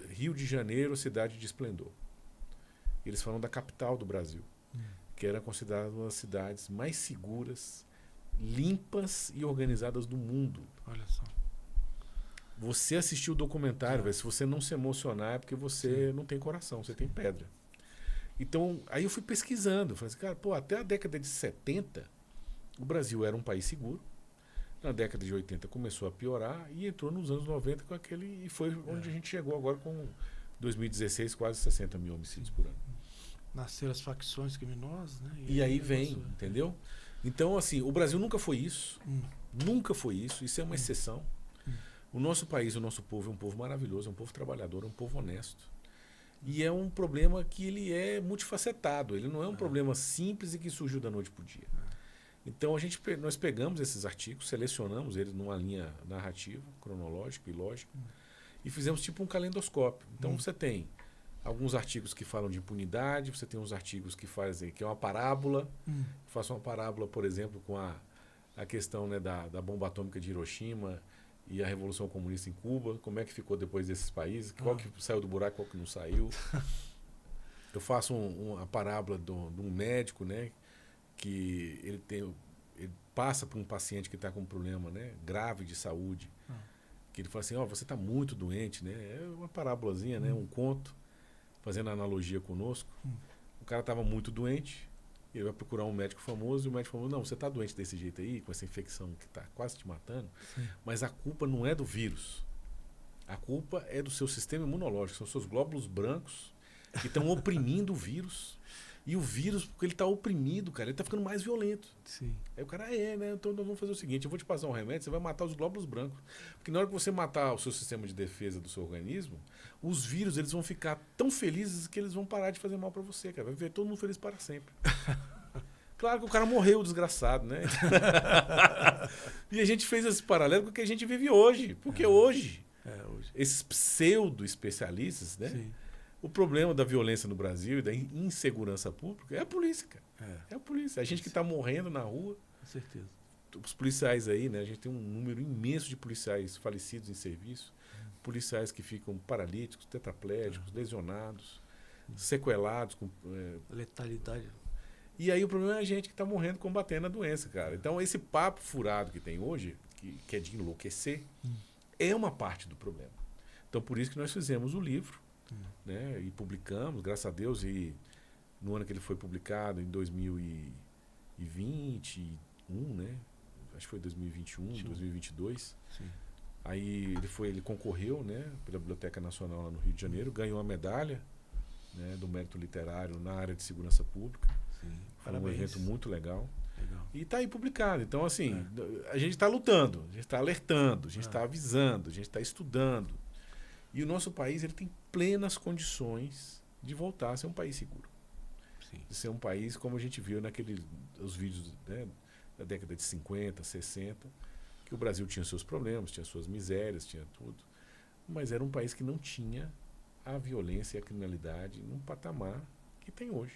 Rio de Janeiro, cidade de esplendor. Eles falam da capital do Brasil, que era considerada uma das cidades mais seguras, limpas e organizadas do mundo. Olha só. Você assistiu o documentário, véio, se você não se emocionar é porque você não tem coração, você tem pedra. Então, aí eu fui pesquisando, falei assim, cara, pô, até a década de 70, o Brasil era um país seguro. Na década de 80 começou a piorar e entrou nos anos 90 com aquele, e foi onde a gente chegou agora com 2016, quase 60 mil homicídios por ano. Nasceram as facções criminosas, né? E aí vem, entendeu? Então, assim, o Brasil nunca foi isso. Nunca foi isso. Isso é uma exceção. O nosso país, o nosso povo é um povo maravilhoso, é um povo trabalhador, é um povo honesto. E é um problema que ele é multifacetado. Ele não é um problema simples e que surgiu da noite para o dia. Então, nós pegamos esses artigos, selecionamos eles numa linha narrativa, cronológica e lógica, e fizemos tipo um calendoscópio. Então, você tem alguns artigos que falam de impunidade, você tem uns artigos que fazem, que é uma parábola. Faço uma parábola, por exemplo, com a questão, né, da bomba atômica de Hiroshima e a Revolução Comunista em Cuba, como é que ficou depois desses países, qual que saiu do buraco, qual que não saiu. Eu faço uma parábola de um médico, né, que ele passa por um paciente que está com um problema, né, grave de saúde, que ele fala assim, você está muito doente, né, é uma parábolazinha, né, um conto, fazendo analogia conosco. O cara estava muito doente, ele vai procurar um médico famoso, e o médico famoso, não, você está doente desse jeito aí, com essa infecção que está quase te matando, mas a culpa não é do vírus, a culpa é do seu sistema imunológico, são os seus glóbulos brancos que estão oprimindo o vírus. E o vírus, porque ele está oprimido, cara, ele está ficando mais violento. Sim. Aí o cara, né? Então nós vamos fazer o seguinte, eu vou te passar um remédio, você vai matar os glóbulos brancos. Porque na hora que você matar o seu sistema de defesa do seu organismo, os vírus eles vão ficar tão felizes que eles vão parar de fazer mal para você, cara. Vai viver todo mundo feliz para sempre. Claro que o cara morreu, desgraçado, né? E a gente fez esse paralelo com o que a gente vive hoje. Porque hoje, esses pseudo-especialistas, né? Sim. O problema da violência no Brasil e da insegurança pública é a polícia, cara. É a polícia. A gente que está morrendo na rua. Com certeza. Os policiais aí, né? A gente tem um número imenso de policiais falecidos em serviço. Policiais que ficam paralíticos, tetraplégicos, lesionados, sequelados. Com letalidade. E aí o problema é a gente que está morrendo combatendo a doença, cara. Então esse papo furado que tem hoje, que é de enlouquecer, é uma parte do problema. Então por isso que nós fizemos o livro, né, e publicamos, graças a Deus, e no ano que ele foi publicado, em 2021, né, acho que foi 2021, 2022, sim. Aí ele concorreu, né, pela Biblioteca Nacional lá no Rio de Janeiro, ganhou a medalha, né, do mérito literário na área de segurança pública. Sim. Foi Parabéns. um evento muito legal. Legal. E está aí publicado. Então, assim, a gente está lutando, a gente está alertando, a gente está avisando, a gente está estudando. E o nosso país ele tem plenas condições de voltar a ser um país seguro. Sim. De ser um país como a gente viu os vídeos, né, da década de 50, 60, que o Brasil tinha seus problemas, tinha suas misérias, tinha tudo. Mas era um país que não tinha a violência e a criminalidade num patamar que tem hoje.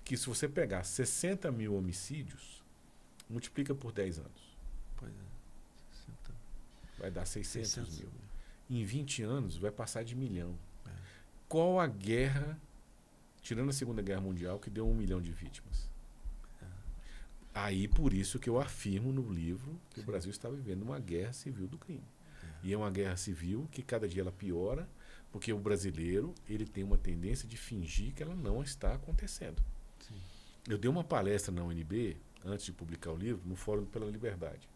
Que se você pegar 60 mil homicídios, multiplica por 10 anos. Pois é. 60. Vai dar 600 mil. Em 20 anos vai passar de 1 milhão. Qual a guerra, tirando a Segunda Guerra Mundial, que deu 1 milhão de vítimas? Aí por isso que eu afirmo no livro que o Brasil está vivendo uma guerra civil do crime. E é uma guerra civil que cada dia ela piora, porque o brasileiro ele tem uma tendência de fingir que ela não está acontecendo. Sim. Eu dei uma palestra na UNB, antes de publicar o livro, no Fórum pela Liberdade.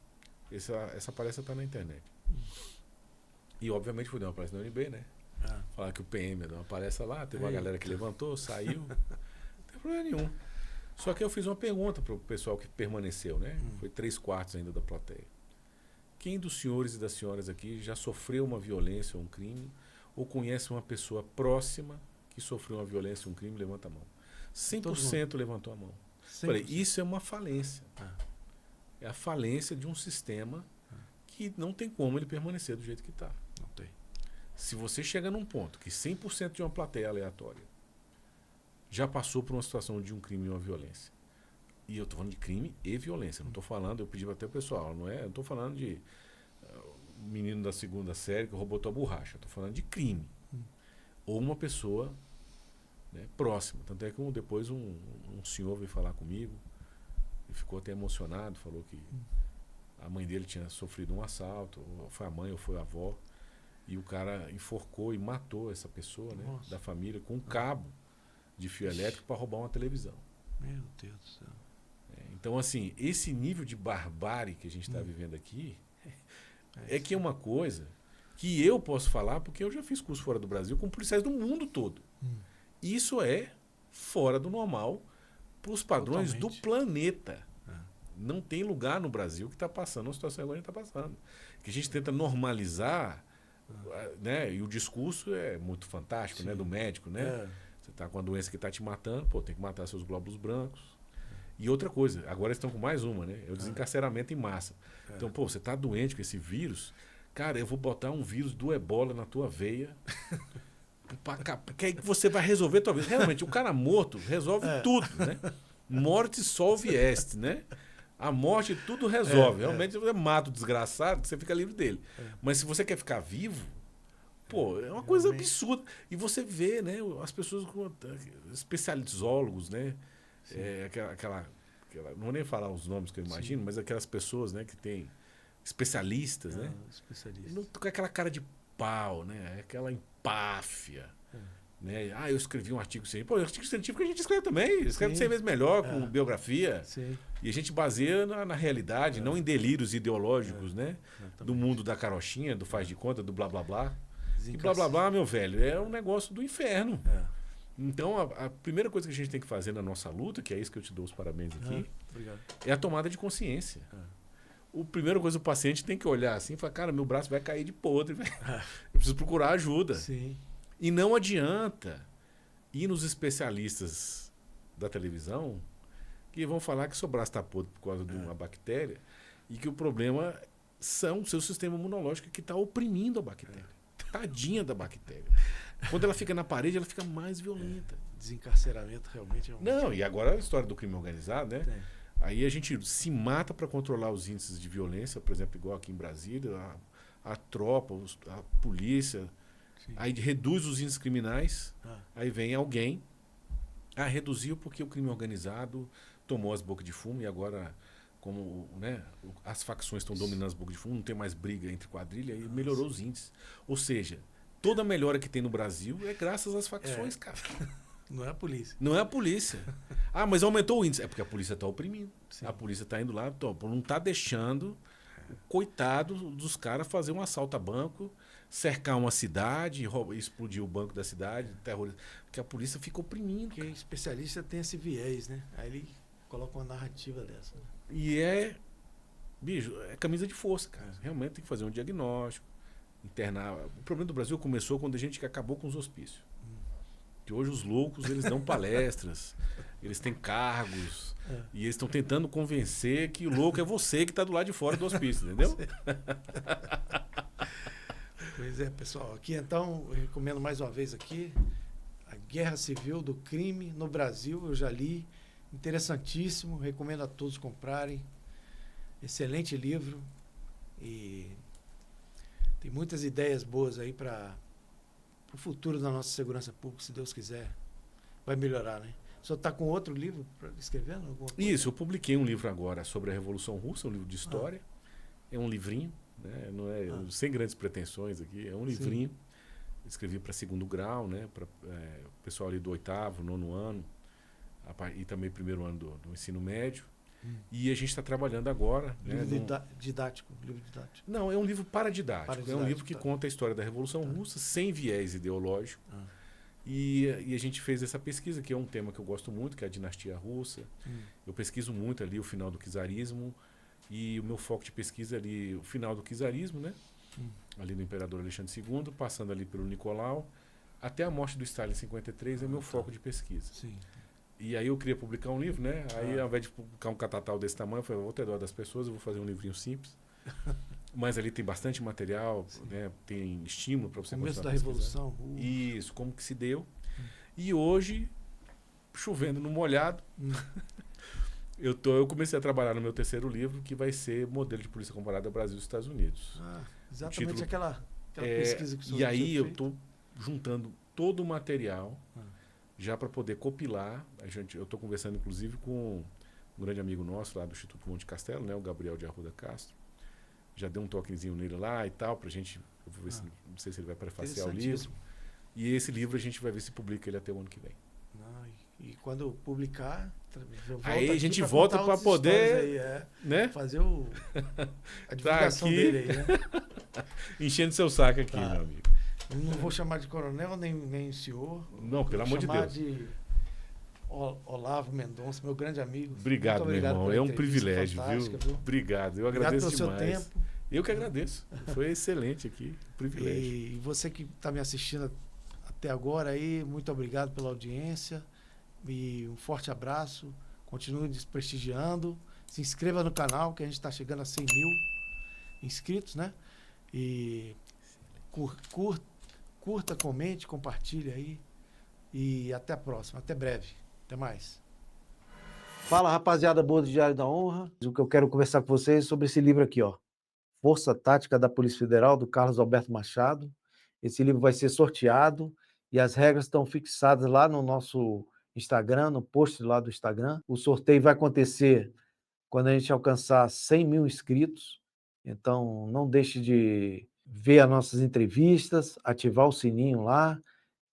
essa palestra está na internet. E, obviamente, fui dar uma palestra na UNB, né? Falar que o PM deu uma palestra lá, teve uma galera que levantou, saiu. Não tem problema nenhum. Só que eu fiz uma pergunta para o pessoal que permaneceu, né? Foi 3/4 ainda da plateia. Quem dos senhores e das senhoras aqui já sofreu uma violência ou um crime, ou conhece uma pessoa próxima que sofreu uma violência ou um crime? Levanta a mão. 100% levantou a mão. 100%. Falei, isso é uma falência. É a falência de um sistema que não tem como ele permanecer do jeito que está. Não tem. Se você chega num ponto que 100% de uma plateia aleatória já passou por uma situação de um crime e uma violência, e eu estou falando de crime e violência, não estou falando, eu pedi até o pessoal, eu não estou falando de menino da 2ª série que roubou tua borracha, eu estou falando de crime. Ou uma pessoa, né, próxima. Tanto é que depois um senhor veio falar comigo e ficou até emocionado, falou que a mãe dele tinha sofrido um assalto, ou foi a mãe ou foi a avó, e o cara enforcou e matou essa pessoa, né, da família com um cabo de fio elétrico para roubar uma televisão. Meu Deus do céu. Então, assim, esse nível de barbárie que a gente está vivendo aqui que é uma coisa que eu posso falar porque eu já fiz curso fora do Brasil com policiais do mundo todo. Isso é fora do normal para os padrões do planeta. Não tem lugar no Brasil que está passando uma situação igual a gente está passando. Que a gente tenta normalizar, né? E o discurso é muito fantástico, né? Do médico, né? Você está com a doença que está te matando, pô, tem que matar seus glóbulos brancos. E outra coisa, agora eles estão com mais uma, né? É o desencarceramento em massa. Então, pô, você está doente com esse vírus, cara, eu vou botar um vírus do ebola na tua veia, que aí você vai resolver tua vida. Realmente, o cara morto resolve tudo, né? Morte solve est, né? A morte tudo resolve. Realmente, você mata o desgraçado, você fica livre dele. Mas se você quer ficar vivo, pô, é uma coisa absurda. E você vê, né? As pessoas, especializólogos, né? Aquela, não vou nem falar os nomes que eu imagino, mas aquelas pessoas, né, que tem especialistas, né? Especialistas. Com aquela cara de pau, né? Aquela empáfia. Né? Eu escrevi um artigo científico. Pô, artigo científico a gente escreve também. Escreve 100 vezes melhor, com biografia. Sim. E a gente baseia na realidade, não em delírios ideológicos, né? Do mundo da carochinha, do faz de conta, do blá blá blá. E blá blá blá, meu velho, é um negócio do inferno. Então, a primeira coisa que a gente tem que fazer na nossa luta, que é isso que eu te dou os parabéns aqui, é a tomada de consciência. A primeira coisa, o paciente tem que olhar assim e falar, cara, meu braço vai cair de podre, velho. Eu preciso procurar ajuda. Sim. E não adianta ir nos especialistas da televisão que vão falar que seu braço está podre por causa de uma bactéria e que o problema são o seu sistema imunológico que está oprimindo a bactéria. Tadinha da bactéria. Quando ela fica na parede, ela fica mais violenta. Desencarceramento realmente é um... Não, e agora a história do crime organizado, né? Aí a gente se mata para controlar os índices de violência, por exemplo, igual aqui em Brasília, a tropa, a polícia, aí reduz os índices criminais, aí vem alguém, reduziu porque o crime organizado tomou as bocas de fumo e agora, como, né, as facções estão dominando as bocas de fumo, não tem mais briga entre quadrilha e melhorou os índices. Ou seja, toda a melhora que tem no Brasil é graças às facções, cara. Não é a polícia. Não é a polícia. Mas aumentou o índice. É porque a polícia está oprimindo. Sim. A polícia está indo lá, não está deixando o coitado dos caras fazer um assalto a banco, cercar uma cidade, explodir o banco da cidade, terrorizar. Porque a polícia fica oprimindo. Porque especialista tem esse viés, né? Aí ele coloca uma narrativa dessa. Né? E bicho, é camisa de força, cara. Realmente tem que fazer um diagnóstico, internar. O problema do Brasil começou quando a gente acabou com os hospícios. Que hoje os loucos, eles dão palestras, eles têm cargos, e eles estão tentando convencer que o louco é você que está do lado de fora do hospício, entendeu? Pois é, pessoal. Aqui, então, eu recomendo mais uma vez aqui, A Guerra Civil do Crime no Brasil, eu já li, interessantíssimo, recomendo a todos comprarem. Excelente livro, e tem muitas ideias boas aí para o futuro da nossa segurança pública, se Deus quiser, vai melhorar, né? O senhor está com outro livro escrevendo? Alguma coisa? Isso, eu publiquei um livro agora sobre a Revolução Russa, um livro de história. É um livrinho, né? Não é sem grandes pretensões aqui, é um livrinho. Escrevi para 2º grau, né? Para o pessoal ali do 8º, 9º ano, e também 1º ano do ensino médio. E a gente está trabalhando agora. Livro didático, livro didático. Não, é um livro paradidático. É um livro que tá. conta a história da Revolução Russa, sem viés ideológico. E a gente fez essa pesquisa, que é um tema que eu gosto muito, que é a dinastia russa. Eu pesquiso muito ali o final do czarismo. E o meu foco de pesquisa é ali o final do czarismo, né? Ali do imperador Alexandre II, passando ali pelo Nicolau, até a morte do Stalin em 53 é o meu foco de pesquisa. Sim. E aí eu queria publicar um livro, né? Aí ao invés de publicar um catatal desse tamanho, eu falei, vou ter dó das pessoas, eu vou fazer um livrinho simples. Mas ali tem bastante material, né? Tem estímulo para você começo da Revolução. Isso, como que se deu. E hoje, chovendo no molhado, eu comecei a trabalhar no meu terceiro livro, que vai ser Modelo de Polícia Comparada Brasil e Estados Unidos. Exatamente título, aquela pesquisa que o senhor E aí eu estou juntando todo o material já para poder compilar. Eu estou conversando, inclusive, com um grande amigo nosso lá do Instituto Monte Castelo, né, o Gabriel de Arruda Castro. Já deu um toquezinho nele lá e tal, para a gente... Eu vou ver se, não sei se ele vai prefaciar o livro. E esse livro a gente vai ver se publica ele até o ano que vem. E quando publicar... Aí a gente volta para poder aí, né? fazer a divulgação dele aí, né? Enchendo seu saco aqui, meu amigo. Eu não vou chamar de coronel nem senhor. Não, pelo amor de Deus. De Olavo Mendonça, meu grande amigo. Obrigado, meu irmão. É um privilégio, viu? Obrigado. Eu agradeço demais. Pelo seu tempo. Eu que agradeço. Foi excelente aqui. Privilégio. E você que está me assistindo até agora aí, muito obrigado pela audiência. E um forte abraço. Continue desprestigiando. Se inscreva no canal, que a gente está chegando a 100 mil inscritos, né? E curta, comente, compartilhe aí. E até a próxima. Até breve. Até mais. Fala, rapaziada boa do Diário da Honra. O que eu quero conversar com vocês é sobre esse livro aqui, ó. Força Tática da Polícia Federal, do Carlos Alberto Machado. Esse livro vai ser sorteado e as regras estão fixadas lá no nosso Instagram, no post lá do Instagram. O sorteio vai acontecer quando a gente alcançar 100 mil inscritos. Então, não deixe de ver as nossas entrevistas, ativar o sininho lá,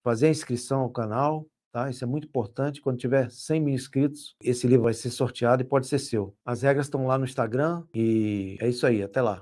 fazer a inscrição ao canal, tá? Isso é muito importante. Quando tiver 100 mil inscritos, esse livro vai ser sorteado e pode ser seu. As regras estão lá no Instagram e é isso aí. Até lá.